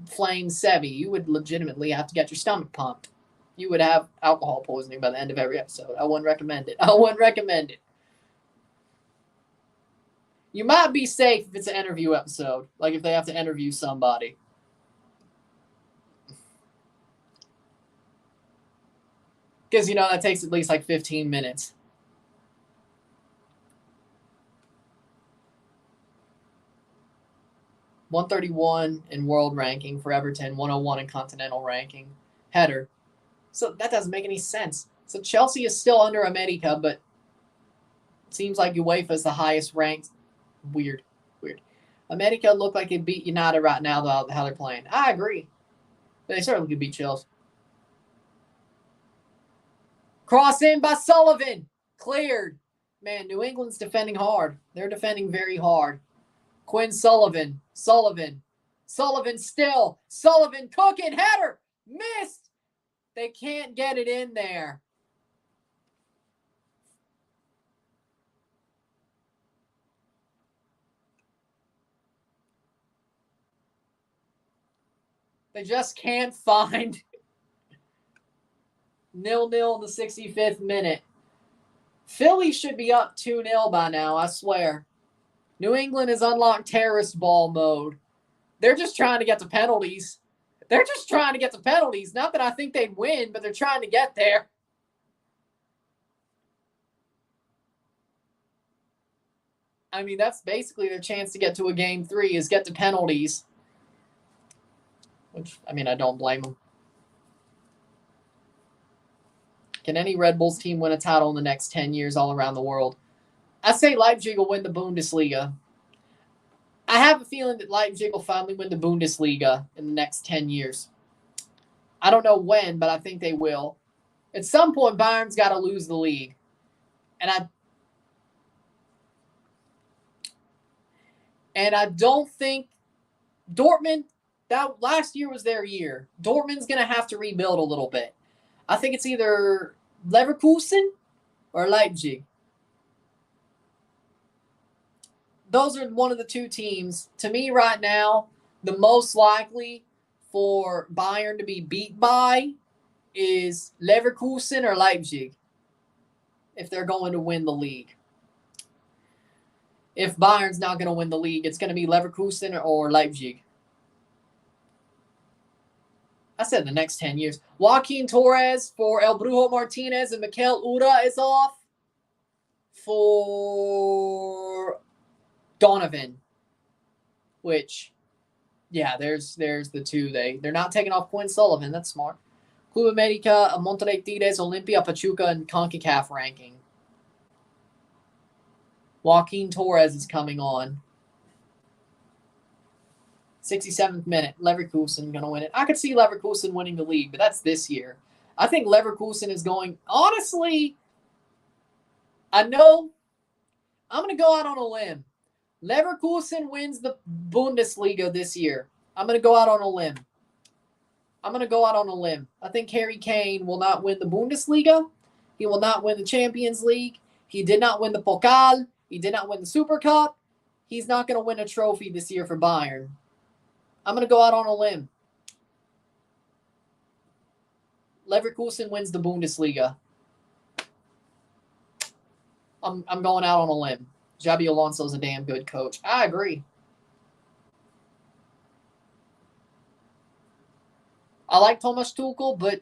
flamed Sebi, you would legitimately have to get your stomach pumped. You would have alcohol poisoning by the end of every episode. I wouldn't recommend it. You might be safe if it's an interview episode, like if they have to interview somebody. Because, that takes at least like 15 minutes. 131 in world ranking for Everton, 101 in continental ranking. Header. So that doesn't make any sense. So Chelsea is still under America, but it seems like UEFA is the highest ranked. Weird. America look like it beat United right now, though, how they're playing. I agree. They certainly could beat Chelsea. Cross in by Sullivan. Cleared. Man, New England's defending hard. They're defending very hard. Quinn Sullivan. Sullivan still. Sullivan cooking. Header. Missed. They can't get it in there. They just can't find 0-0 in the 65th minute. Philly should be up 2-0 by now, I swear. New England has unlocked terrorist ball mode. They're just trying to get to penalties. Not that I think they'd win, but they're trying to get there. I mean, that's basically their chance to get to a game 3 is get to penalties. Which, I mean, I don't blame them. Can any Red Bulls team win a title in the next 10 years all around the world? I say Leipzig will win the Bundesliga. I have a feeling that Leipzig will finally win the Bundesliga in the next 10 years. I don't know when, but I think they will. At some point, Bayern's got to lose the league. And I don't think Dortmund, that last year was their year. Dortmund's going to have to rebuild a little bit. I think it's either Leverkusen or Leipzig. Those are one of the two teams. To me right now, the most likely for Bayern to be beat by is Leverkusen or Leipzig if they're going to win the league. If Bayern's not going to win the league, it's going to be Leverkusen or Leipzig. I said the next 10 years. Joaquin Torres for El Brujo Martinez and Mikel Ura is off for Donovan. Which, yeah, there's the two. They're not taking off Quinn Sullivan. That's smart. Club America, Monterrey Tigres, Olimpia, Pachuca, and CONCACAF ranking. Joaquin Torres is coming on. 67th minute, Leverkusen going to win it. I could see Leverkusen winning the league, but that's this year. I think Leverkusen is going... Honestly, I know I'm going to go out on a limb. Leverkusen wins the Bundesliga this year. I'm going to go out on a limb. I think Harry Kane will not win the Bundesliga. He will not win the Champions League. He did not win the Pokal. He did not win the Super Cup. He's not going to win a trophy this year for Bayern. I'm going to go out on a limb. Leverkusen wins the Bundesliga. I'm going out on a limb. Xabi Alonso's a damn good coach. I agree. I like Thomas Tuchel, but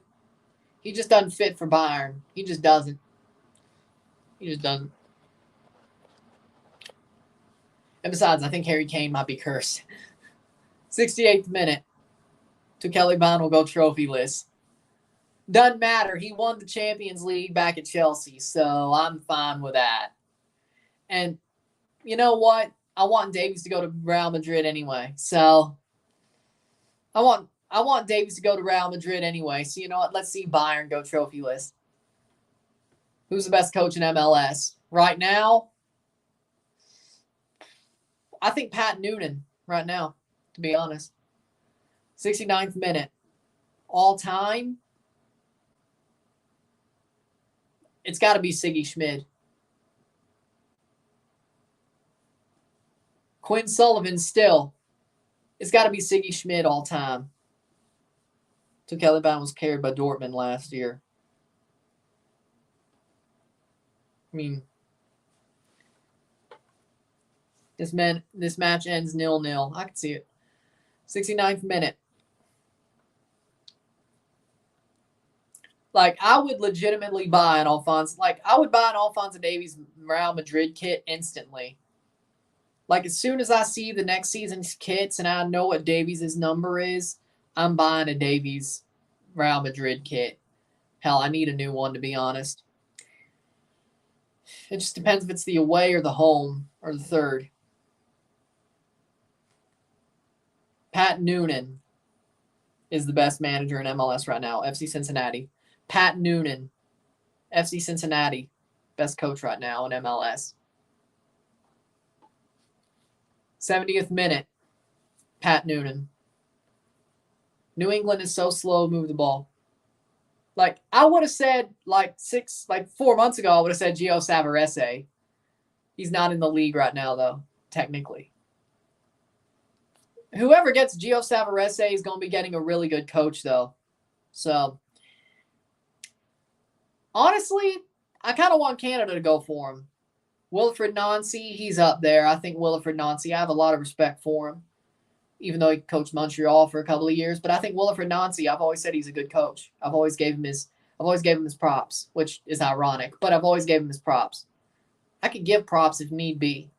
he just doesn't fit for Bayern. He just doesn't. And besides, I think Harry Kane might be cursed. 68th minute. Tukeli Ban will go trophyless. Doesn't matter. He won the Champions League back at Chelsea, so I'm fine with that. And you know what? I want Davies to go to Real Madrid anyway. So I want Davies to go to Real Madrid anyway. So you know what? Let's see Bayern go trophyless. Who's the best coach in MLS? Right now, I think Pat Noonan right now, to be honest. 69th minute. All time, it's got to be Siggy Schmid. Quinn Sullivan still. It's got to be Siggy Schmid all time. Tukeli Ban was carried by Dortmund last year. I mean, this match ends 0-0. I can see it. 69th minute. Like, I would legitimately buy an Alphonso. Like, I would buy an Alphonso Davies Real Madrid kit instantly. Like, as soon as I see the next season's kits and I know what Davies' number is, I'm buying a Davies Real Madrid kit. Hell, I need a new one, to be honest. It just depends if it's the away or the home or the third. Pat Noonan is the best manager in MLS right now, FC Cincinnati. Pat Noonan, FC Cincinnati, best coach right now in MLS. 70th minute, Pat Noonan. New England is so slow to move the ball. Like, I would have said, 4 months ago, I would have said Gio Savarese. He's not in the league right now, though, technically. Whoever gets Gio Savarese is going to be getting a really good coach, though. So, honestly, I kind of want Canada to go for him. Wilfred Nancy, he's up there. I think Wilfred Nancy, I have a lot of respect for him, even though he coached Montreal for a couple of years. But I think Wilfred Nancy, I've always said he's a good coach. I've always gave him his props, which is ironic, but I've always gave him his props. I could give props if need be.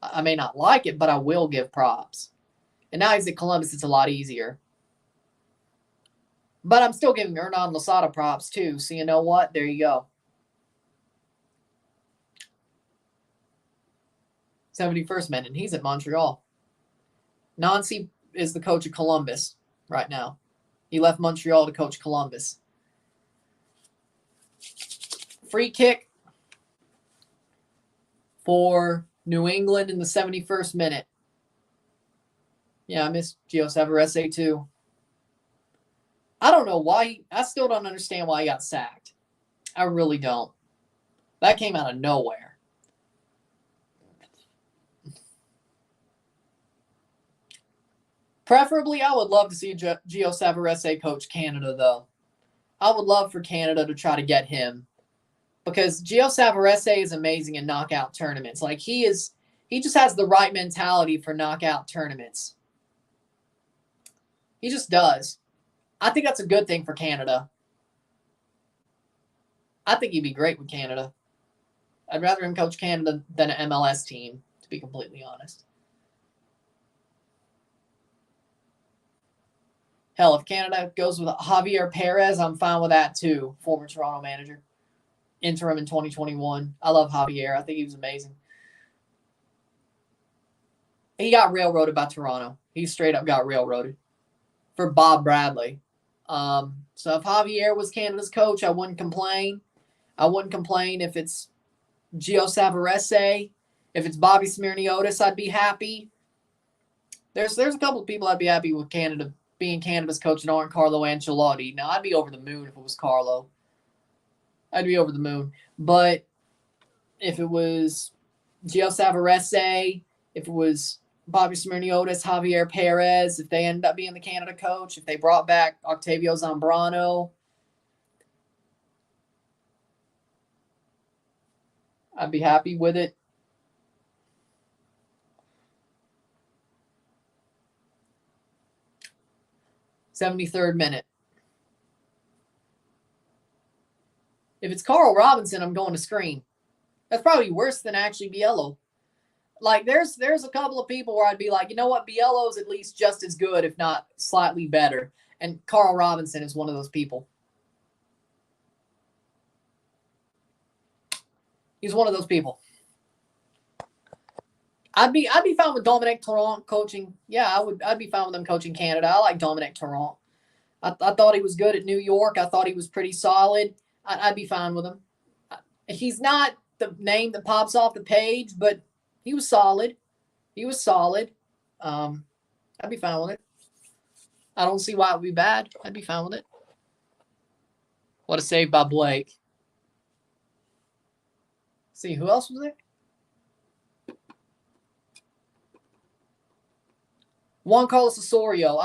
I may not like it, but I will give props. And now he's at Columbus, it's a lot easier. But I'm still giving Hernan Losada props too. So you know what? There you go. 71st minute, and he's at Montreal. Nancy is the coach of Columbus right now. He left Montreal to coach Columbus. Free kick for New England in the 71st minute. Yeah, I miss Gio Savarese too. I don't know why. I still don't understand why he got sacked. I really don't. That came out of nowhere. Preferably, I would love to see Gio Savarese coach Canada, though. I would love for Canada to try to get him. Because Gio Savarese is amazing in knockout tournaments. Like, he just has the right mentality for knockout tournaments. He just does. I think that's a good thing for Canada. I think he'd be great with Canada. I'd rather him coach Canada than an MLS team, to be completely honest. Hell, if Canada goes with Javier Perez, I'm fine with that too. Former Toronto manager. Interim in 2021. I love Javier. I think he was amazing. He got railroaded by Toronto. He straight up got railroaded for Bob Bradley. So if Javier was Canada's coach, I wouldn't complain. I wouldn't complain if it's Gio Savarese. If it's Bobby Smirniotis, I'd be happy. There's a couple of people I'd be happy with Canada being Canada's coach and aren't Carlo Ancelotti. Now, I'd be over the moon if it was Carlo. I'd be over the moon. But if it was Gio Savarese, if it was Bobby Smirniotis, Javier Perez, if they ended up being the Canada coach, if they brought back Octavio Zambrano, I'd be happy with it. '73rd minute. If it's Carl Robinson, I'm going to screen. That's probably worse than actually Biello. Like, there's a couple of people where I'd be like, you know what, Biello's at least just as good, if not slightly better. And Carl Robinson is one of those people. He's one of those people. I'd be fine with Dominic Torrent coaching. Yeah, I'd be fine with him coaching Canada. I like Dominic Torrent. I thought he was good at New York. I thought he was pretty solid. I'd be fine with him. He's not the name that pops off the page, but he was solid. He was solid. I'd be fine with it. I don't see why it would be bad. I'd be fine with it. What a save by Blake. See, who else was there? Juan Carlos Osorio.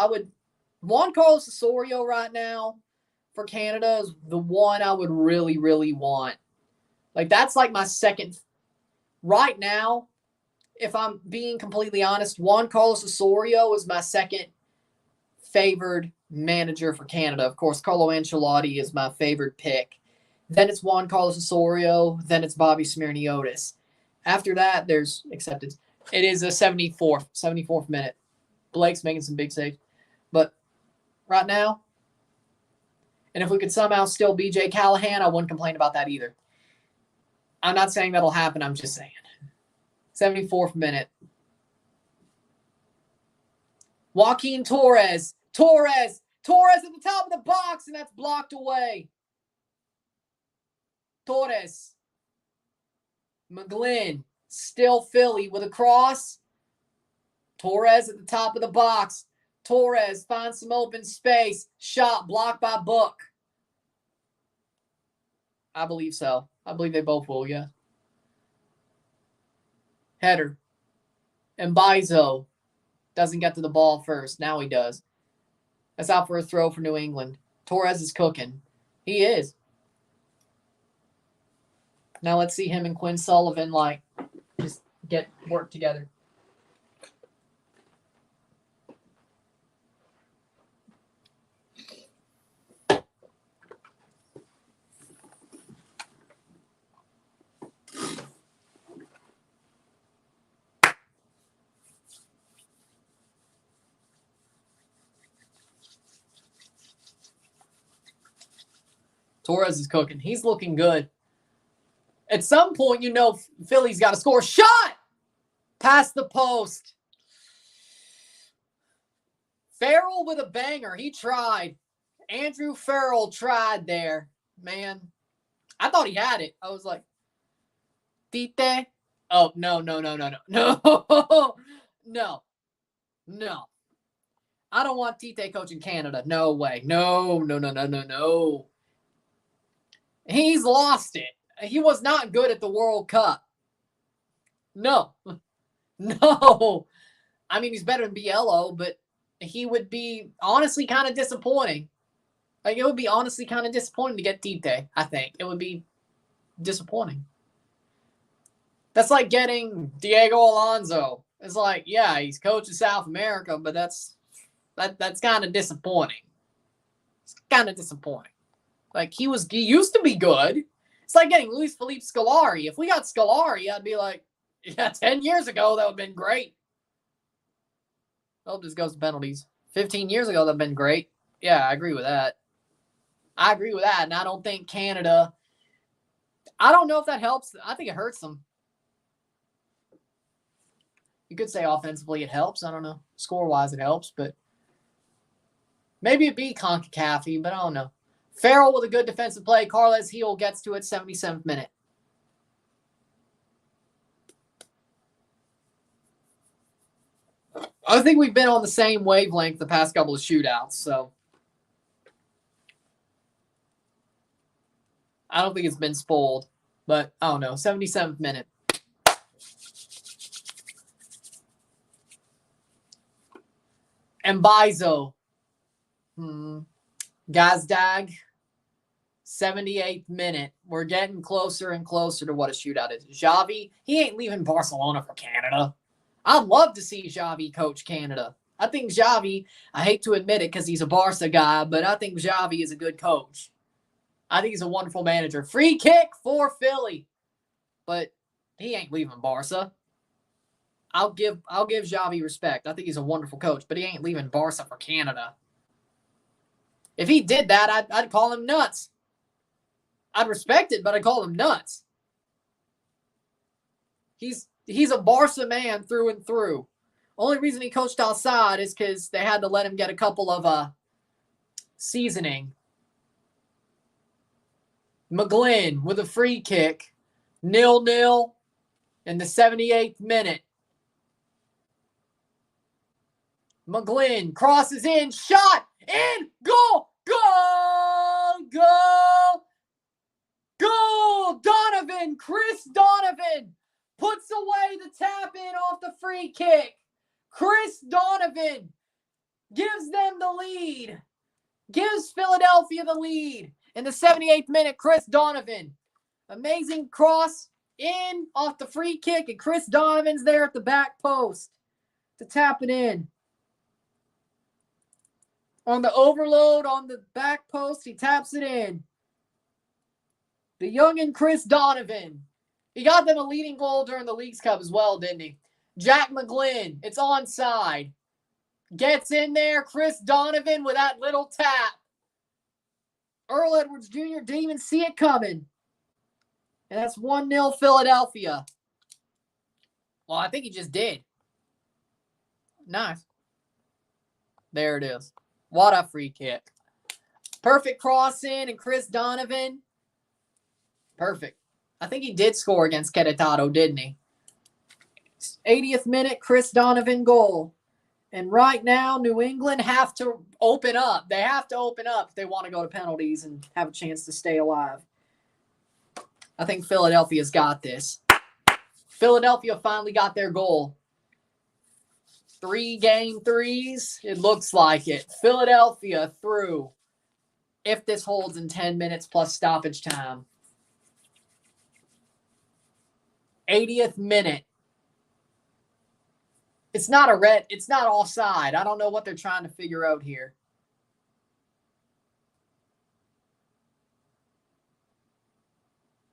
Juan Carlos Osorio right now for Canada is the one I would really, really want. Like, that's like my second. Right now, if I'm being completely honest, Juan Carlos Osorio is my second favored manager for Canada. Of course, Carlo Ancelotti is my favorite pick. Then it's Juan Carlos Osorio. Then it's Bobby Smirniotis. After that, there's acceptance. It is a 74th minute. Blake's making some big saves. But right now, and if we could somehow still BJ Callahan, I wouldn't complain about that either. I'm not saying that'll happen. I'm just saying. 74th minute. Joaquin Torres. Torres at the top of the box, and that's blocked away. Torres. McGlynn. Still Philly with a cross. Torres at the top of the box. Torres finds some open space. Shot blocked by Book. I believe so. I believe they both will, yeah. Header. And Bizo doesn't get to the ball first. Now he does. That's out for a throw for New England. Torres is cooking. He is. Now let's see him and Quinn Sullivan, just get work together. Torres is cooking. He's looking good. At some point, Philly's got to score. Shot! Past the post. Farrell with a banger. He tried. Andrew Farrell tried there. Man, I thought he had it. I was like, Tite? Oh, no. No. I don't want Tite coaching Canada. No way. No. He's lost it. He was not good at the World Cup. No. I mean, he's better than Biello, but he would be honestly kind of disappointing. It would be honestly kind of disappointing to get Tite, I think. It would be disappointing. That's like getting Diego Alonso. It's like, yeah, he's coach of South America, but that's kind of disappointing. It's kind of disappointing. He used to be good. It's like getting Luis Felipe Scolari. If we got Scolari, I'd be like, yeah, 10 years ago, that would have been great. Oh, this goes to penalties. 15 years ago, that would have been great. Yeah, I agree with that. And I don't think Canada, I don't know if that helps. I think it hurts them. You could say offensively it helps. I don't know. Score-wise it helps, but maybe it'd be CONCACAF, but I don't know. Farrell with a good defensive play. Carles Heel gets to it 77th minute. I think we've been on the same wavelength the past couple of shootouts, so I don't think it's been spoiled, but I don't know. 77th minute. And Bizo. Gazdag. 78th minute. We're getting closer and closer to what a shootout is. Xavi, he ain't leaving Barcelona for Canada. I'd love to see Xavi coach Canada. I think Xavi, I hate to admit it because he's a Barca guy, but I think Xavi is a good coach. I think he's a wonderful manager. Free kick for Philly. But he ain't leaving Barca. I'll give Xavi respect. I think he's a wonderful coach, but he ain't leaving Barca for Canada. If he did that, I'd call him nuts. I'd respect it, but I'd call him nuts. He's a Barca man through and through. Only reason he coached outside is because they had to let him get a couple of seasoning. McGlynn with a free kick. 0-0 in the 78th minute. McGlynn crosses in, shot, in, goal, Donovan, Chris Donovan puts away the tap in off the free kick. Chris Donovan gives them the lead, gives Philadelphia the lead in the 78th minute. Chris Donovan, amazing cross in off the free kick, and Chris Donovan's there at the back post to tap it in. On the overload on the back post, he taps it in. The youngin' Chris Donovan. He got them a leading goal during the Leagues Cup as well, didn't he? Jack McGlynn, it's onside. Gets in there. Chris Donovan with that little tap. Earl Edwards Jr. didn't even see it coming. And that's 1-0 Philadelphia. Well, I think he just did. Nice. There it is. What a free kick. Perfect cross in, and Chris Donovan. Perfect. I think he did score against Querétaro, didn't he? 80th minute, Chris Donovan goal. And right now, New England have to open up. They have to open up if they want to go to penalties and have a chance to stay alive. I think Philadelphia's got this. Philadelphia finally got their goal. 3 game threes. It looks like it. Philadelphia through. If this holds in 10 minutes plus stoppage time. 80th minute. It's not a red. It's not offside. I don't know what they're trying to figure out here.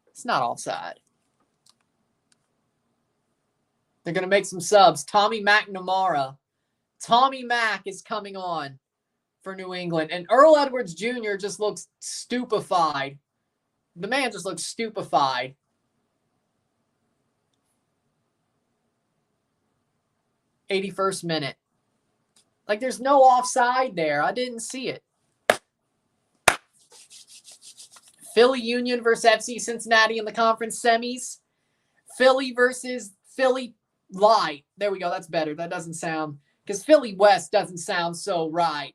It's not offside. They're going to make some subs. Tommy McNamara. Tommy Mack is coming on for New England. And Earl Edwards Jr. just looks stupefied. The man just looks stupefied. '81st minute. Like, there's no offside there. I didn't see it. Philly Union versus FC Cincinnati in the conference semis. Philly versus Philly Light. There we go. That's better. That doesn't sound... Because Philly West doesn't sound so right.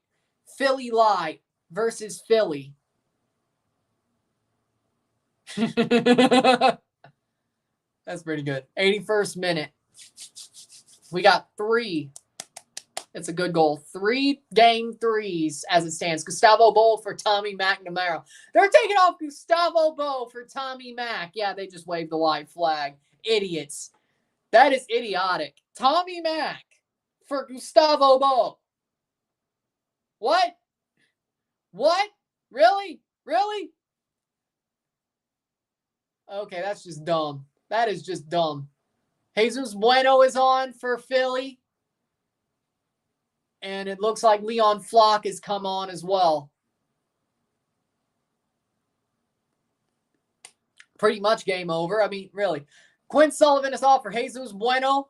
Philly Light versus Philly. That's pretty good. 81st minute. We got 3. It's a good goal. 3 game threes as it stands. Gustavo Bow for Tommy McNamara. They're taking off Gustavo Bow for Tommy Mack. Yeah, they just waved the white flag. Idiots. That is idiotic. Tommy Mack for Gustavo Bow. What? What? Really? Really? Okay, that's just dumb. That is just dumb. Jesus Bueno is on for Philly. And it looks like Leon Flock has come on as well. Pretty much game over. I mean, really. Quinn Sullivan is off for Jesus Bueno.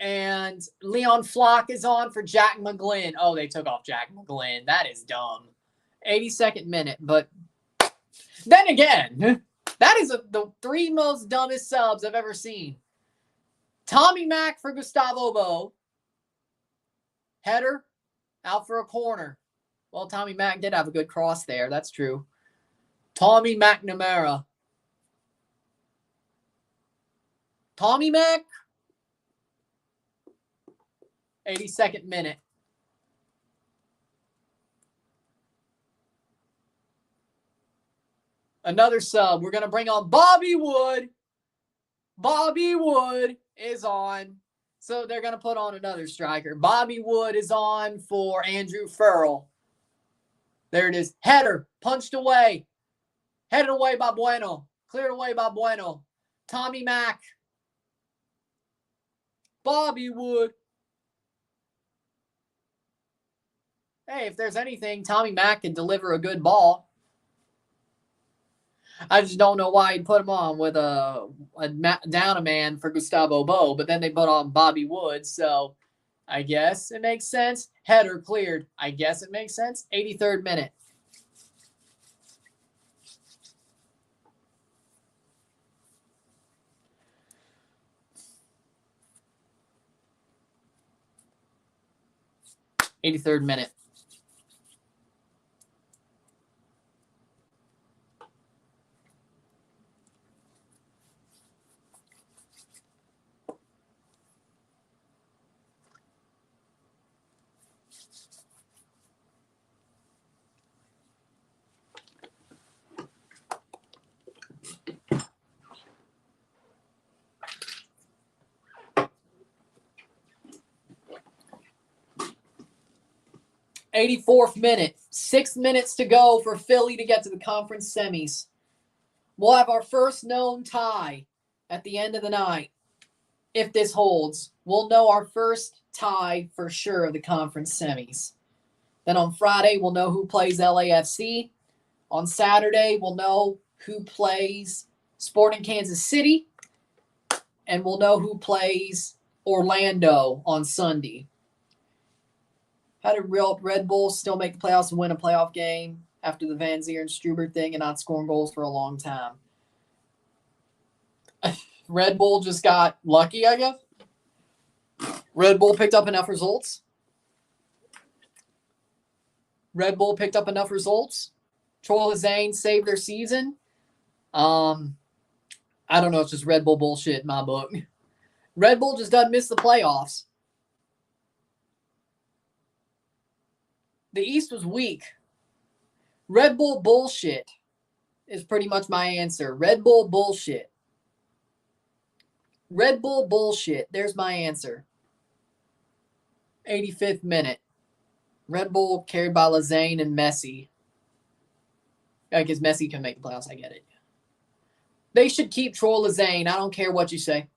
And Leon Flock is on for Jack McGlynn. Oh, they took off Jack McGlynn. That is dumb. 82nd minute. But then again, that is the 3 most dumbest subs I've ever seen. Tommy Mack for Gustavo Bow. Header out for a corner. Well, Tommy Mack did have a good cross there. That's true. Tommy McNamara. Tommy Mack. 82nd minute. Another sub. We're going to bring on Bobby Wood. Bobby Wood is on. So they're going to put on another striker. Bobby Wood is on for Andrew Farrell. There it is. Header. Punched away. Headed away by Bueno. Cleared away by Bueno. Tommy Mack. Bobby Wood. Hey, if there's anything, Tommy Mack can deliver a good ball. I just don't know why he'd put him on with a down a man for Gustavo Bow, but then they put on Bobby Wood, so I guess it makes sense. Header cleared. I guess it makes sense. 83rd minute. '83rd minute. '84th minute. 6 minutes to go for Philly to get to the conference semis. We'll have our first known tie at the end of the night. if this holds, we'll know our first tie for sure of the conference semis. Then on Friday, we'll know who plays LAFC. On Saturday, we'll know who plays Sporting Kansas City. And we'll know who plays Orlando on Sunday. How did Red Bull still make the playoffs and win a playoff game after the Van Zier and Struber thing and not scoring goals for a long time? Red Bull just got lucky, I guess. Red Bull picked up enough results. Troy Zane saved their season. I don't know. It's just Red Bull bullshit in my book. Red Bull just doesn't miss the playoffs. The East was weak. Red Bull bullshit is pretty much my answer. Red Bull bullshit. Red Bull bullshit. There's my answer. 85th minute. Red Bull carried by Lazane and Messi. Because Messi can make the playoffs. I get it. They should keep Troy Lazane. I don't care what you say.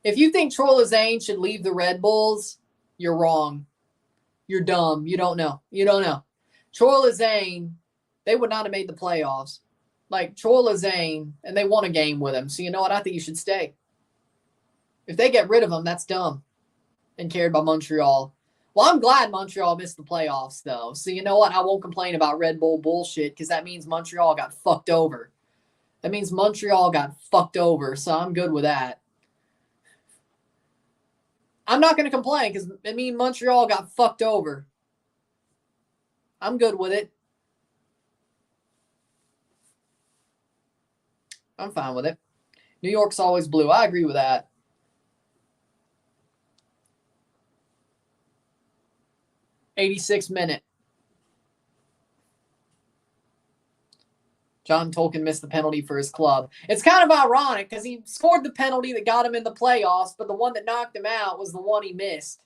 If you think Troy Lazane should leave the Red Bulls, you're wrong. You're dumb. You don't know. Troy Lazane, they would not have made the playoffs. Like, Troy Lazane, and they won a game with him. So you know what? I think you should stay. If they get rid of him, that's dumb. And carried by Montreal. Well, I'm glad Montreal missed the playoffs, though. So you know what? I won't complain about Red Bull bullshit because that means Montreal got fucked over. So I'm good with that. I'm not going to complain because it means Montreal got fucked over. I'm good with it. I'm fine with it. New York's always blue. I agree with that. '86th minute. John Tolkien missed the penalty for his club. It's kind of ironic because he scored the penalty that got him in the playoffs, but the one that knocked him out was the one he missed.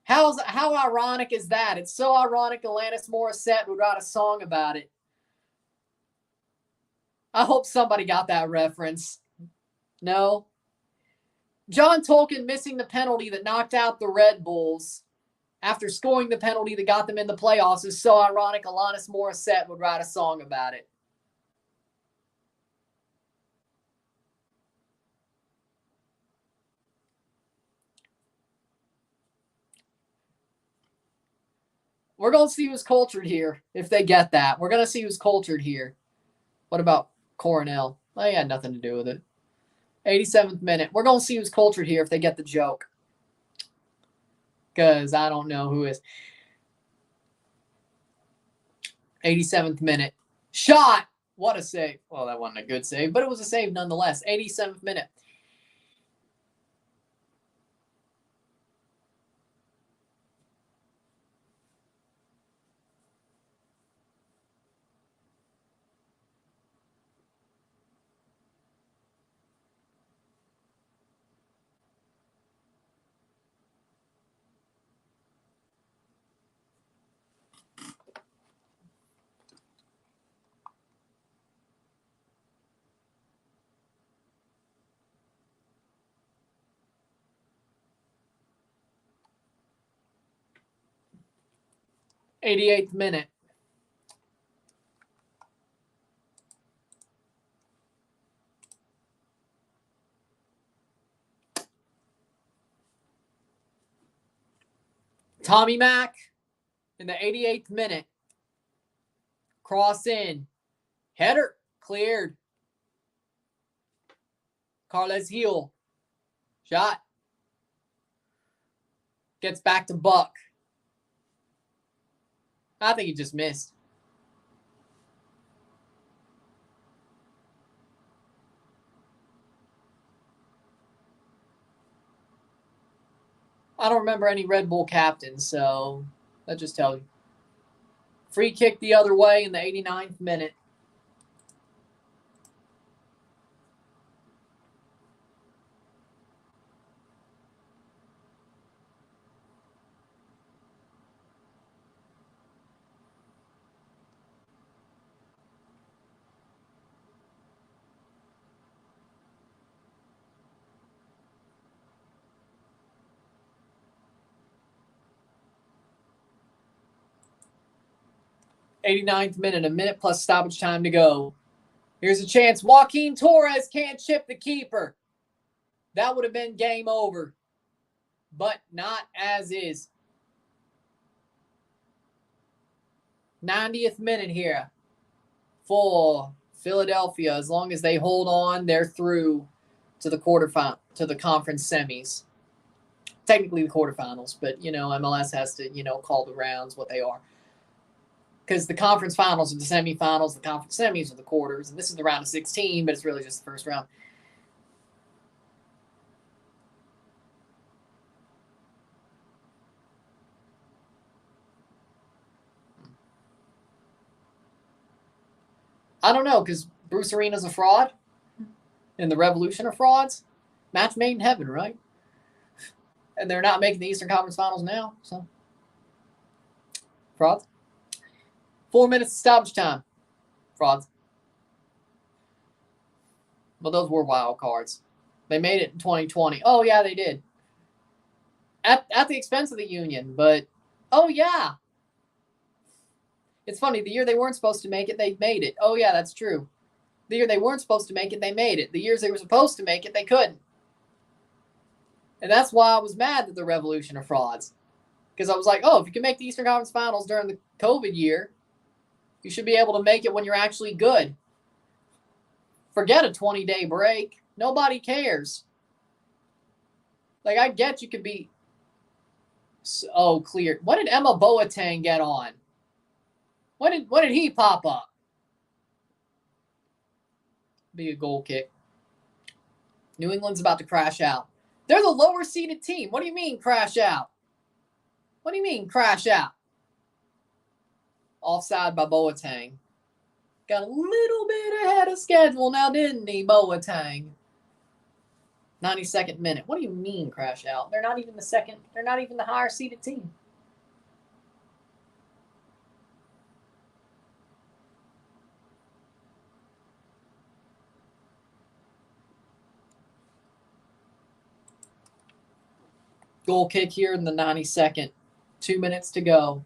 How ironic is that? It's so ironic Alanis Morissette would write a song about it. I hope somebody got that reference. No? John Tolkien missing the penalty that knocked out the Red Bulls after scoring the penalty that got them in the playoffs is so ironic Alanis Morissette would write a song about it. We're going to see who's cultured here if they get that. We're going to see who's cultured here. What about Coronel? Well, he had nothing to do with it. 87th minute. We're going to see who's cultured here if they get the joke. Because I don't know who is. 87th minute. Shot. What a save. Well, that wasn't a good save, but it was a save nonetheless. 87th minute. '88th minute. Tommy Mack in the 88th minute. Cross in. Header. Cleared. Carles Heel. Shot. Gets back to Buck. I think he just missed. I don't remember any Red Bull captains, so that just tells you. Free kick the other way in the 89th minute. 89th minute, a minute plus stoppage time to go. Here's a chance. Joaquin Torres can't chip the keeper. That would have been game over, but not as is. 90th minute here for Philadelphia. As long as they hold on, they're through to the quarterfinal, to the conference semis. Technically the quarterfinals, but, MLS has to, call the rounds what they are. Because the conference finals are the semifinals, the conference semis are the quarters, and this is the round of 16, but it's really just the first round. I don't know, because Bruce Arena's a fraud, and the Revolution are frauds. Match made in heaven, right? And they're not making the Eastern Conference Finals now, so frauds. 4 minutes of stoppage time. Frauds. Well, those were wild cards. They made it in 2020. Oh, yeah, they did. At the expense of the Union, but, oh, yeah. It's funny, the year they weren't supposed to make it, they made it. Oh, yeah, that's true. The year they weren't supposed to make it, they made it. The years they were supposed to make it, they couldn't. And that's why I was mad that the Revolution are frauds. Because I was like, oh, if you can make the Eastern Conference Finals during the COVID year, you should be able to make it when you're actually good. Forget a 20-day break. Nobody cares. Like, I get you could be so clear. What did Emma Boateng get on? What did he pop up? Be a goal kick. New England's about to crash out. They're the lower seeded team. What do you mean crash out? What do you mean crash out? Offside by Boateng. Got a little bit ahead of schedule now, didn't he, Boateng? 92nd minute. What do you mean crash out? They're not even the second. They're not even the higher seeded team. Goal kick here in the 92nd. 2 minutes to go.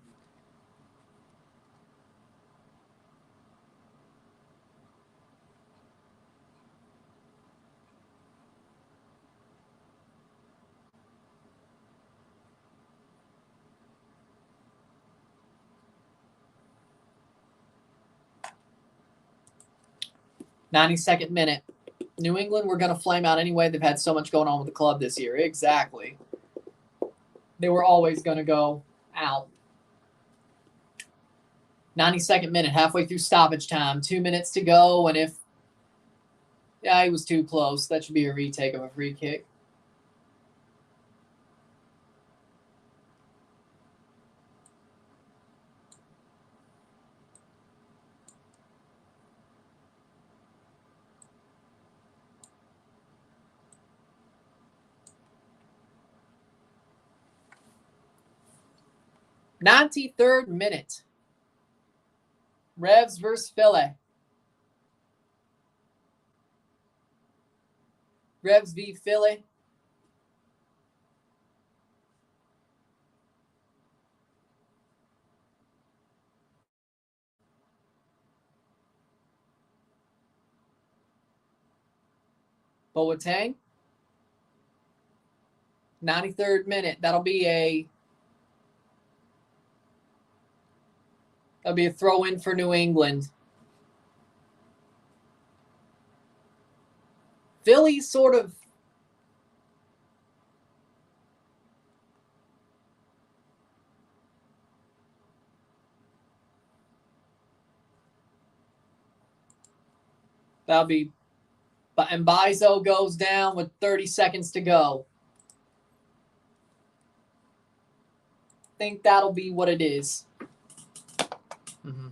'92nd minute. New England were going to flame out anyway. They've had so much going on with the club this year. Exactly. They were always going to go out. 92nd minute, halfway through stoppage time. 2 minutes to go, and if... Yeah, he was too close. That should be a retake of a free kick. '93rd minute. Revs versus Philly. Revs v. Philly. Boateng. 93rd minute. That'll be a throw in for New England. Philly sort of that'll be, and Bizo goes down with 30 seconds to go. I think that'll be what it is. Mm-hmm.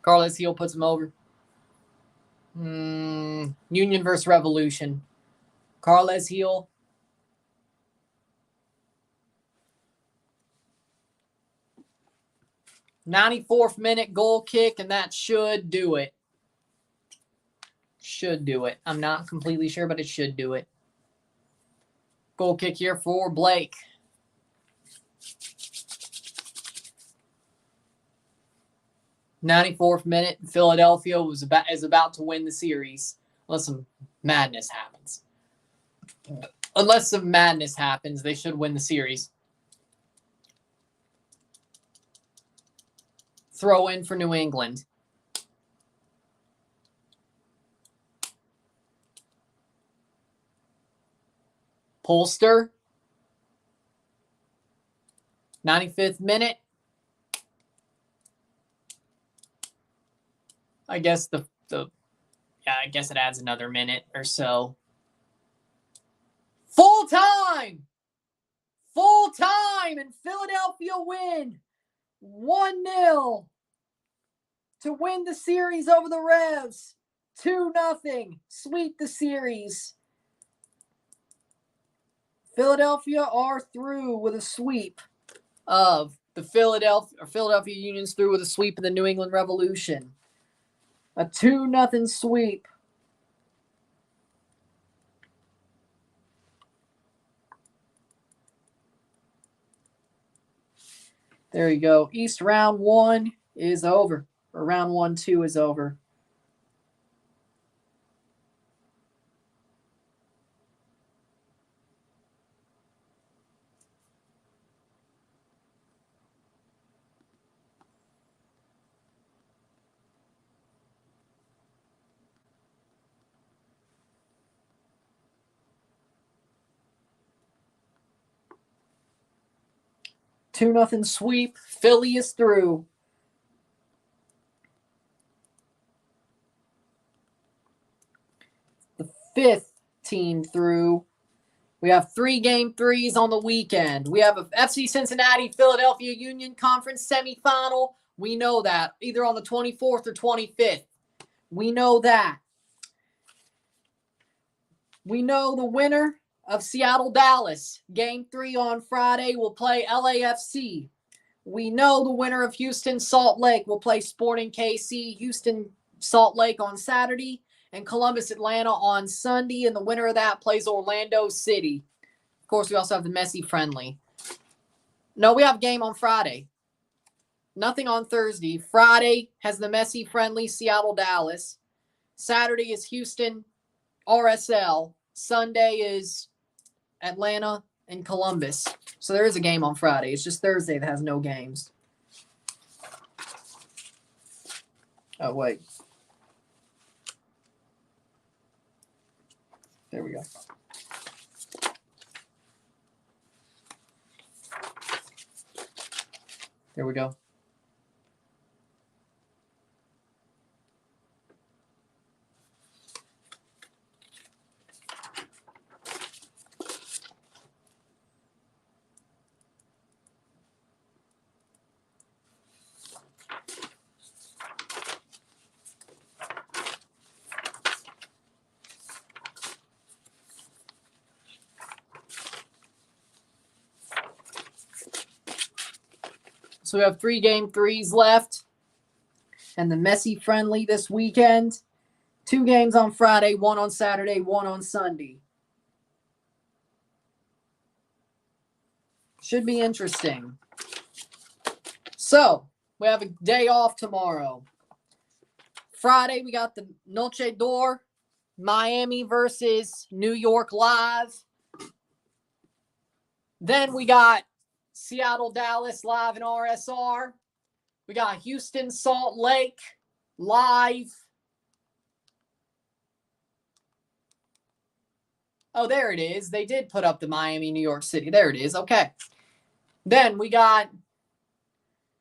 Carles Heel puts him over. Union versus Revolution. Carles Heel. '94th minute goal kick, and that should do it. Should do it. I'm not completely sure, but it should do it. Goal kick here for Blake. '94th minute. Philadelphia is about to win the series. Unless some madness happens. Unless some madness happens, they should win the series. Throw in for New England. Polster. 95th minute. I guess I guess it adds another minute or so. Full time! Full time! And Philadelphia win 1-0 to win the series over the Revs. 2-0. Sweep the series. Philadelphia are through with a sweep of the Philadelphia Union's through with a sweep of the New England Revolution. A 2-0 sweep. There you go. East round 1 is over. Or round 1-2 is over. Two nothing sweep. Philly is through. The 5th team through. We have 3 game 3s on the weekend. We have a FC Cincinnati Philadelphia Union Conference semifinal. We know that. Either on the 24th or 25th. We know that. We know the winner of Seattle-Dallas. Game 3 on Friday will play LAFC. We know the winner of Houston-Salt Lake will play Sporting KC. Houston-Salt Lake on Saturday. And Columbus-Atlanta on Sunday. And the winner of that plays Orlando City. Of course, we also have the Messi friendly. No, we have a game on Friday. Nothing on Thursday. Friday has the Messi friendly Seattle-Dallas. Saturday is Houston RSL. Sunday is Atlanta and Columbus. So there is a game on Friday. It's just Thursday that has no games. Oh, wait. There we go. There we go. So we have 3 game 3s left. And the Messi friendly this weekend. 2 games on Friday, 1 on Saturday, 1 on Sunday. Should be interesting. So, we have a day off tomorrow. Friday, we got the Noche d'Or, Miami versus New York live. Then we got Seattle-Dallas live in RSR. We got Houston-Salt Lake live. Oh, there it is. They did put up the Miami-New York City. There it is. Okay. Then we got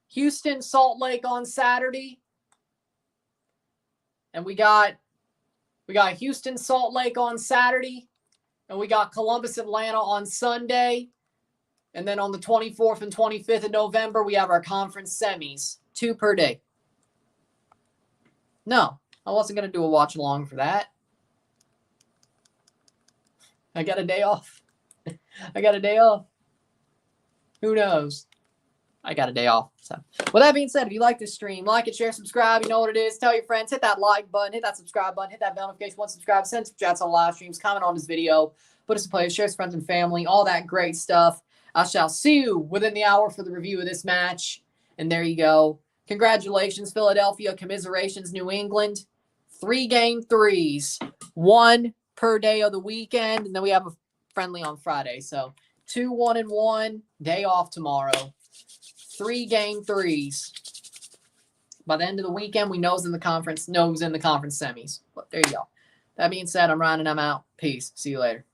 Houston-Salt Lake on Saturday. And we got Houston-Salt Lake on Saturday. And we got Columbus-Atlanta on Sunday. And then on the 24th and 25th of November, we have our conference semis. 2 per day. No, I wasn't going to do a watch along for that. I got a day off. I got a day off. Who knows? I got a day off. So, with that being said, if you like this stream, like it, share, subscribe. You know what it is. Tell your friends. Hit that like button. Hit that subscribe button. Hit that bell notification. Once subscribe. Send some chats on live streams. Comment on this video. Put us in play. Share with friends and family. All that great stuff. I shall see you within the hour for the review of this match. And there you go. Congratulations, Philadelphia. Commiserations, New England. 3-game threes. 1 per day of the weekend. And then we have a friendly on Friday. So 2 1-1. Day off tomorrow. 3-game threes. By the end of the weekend, we knows in the conference semis. But there you go. That being said, I'm Ryan and I'm out. Peace. See you later.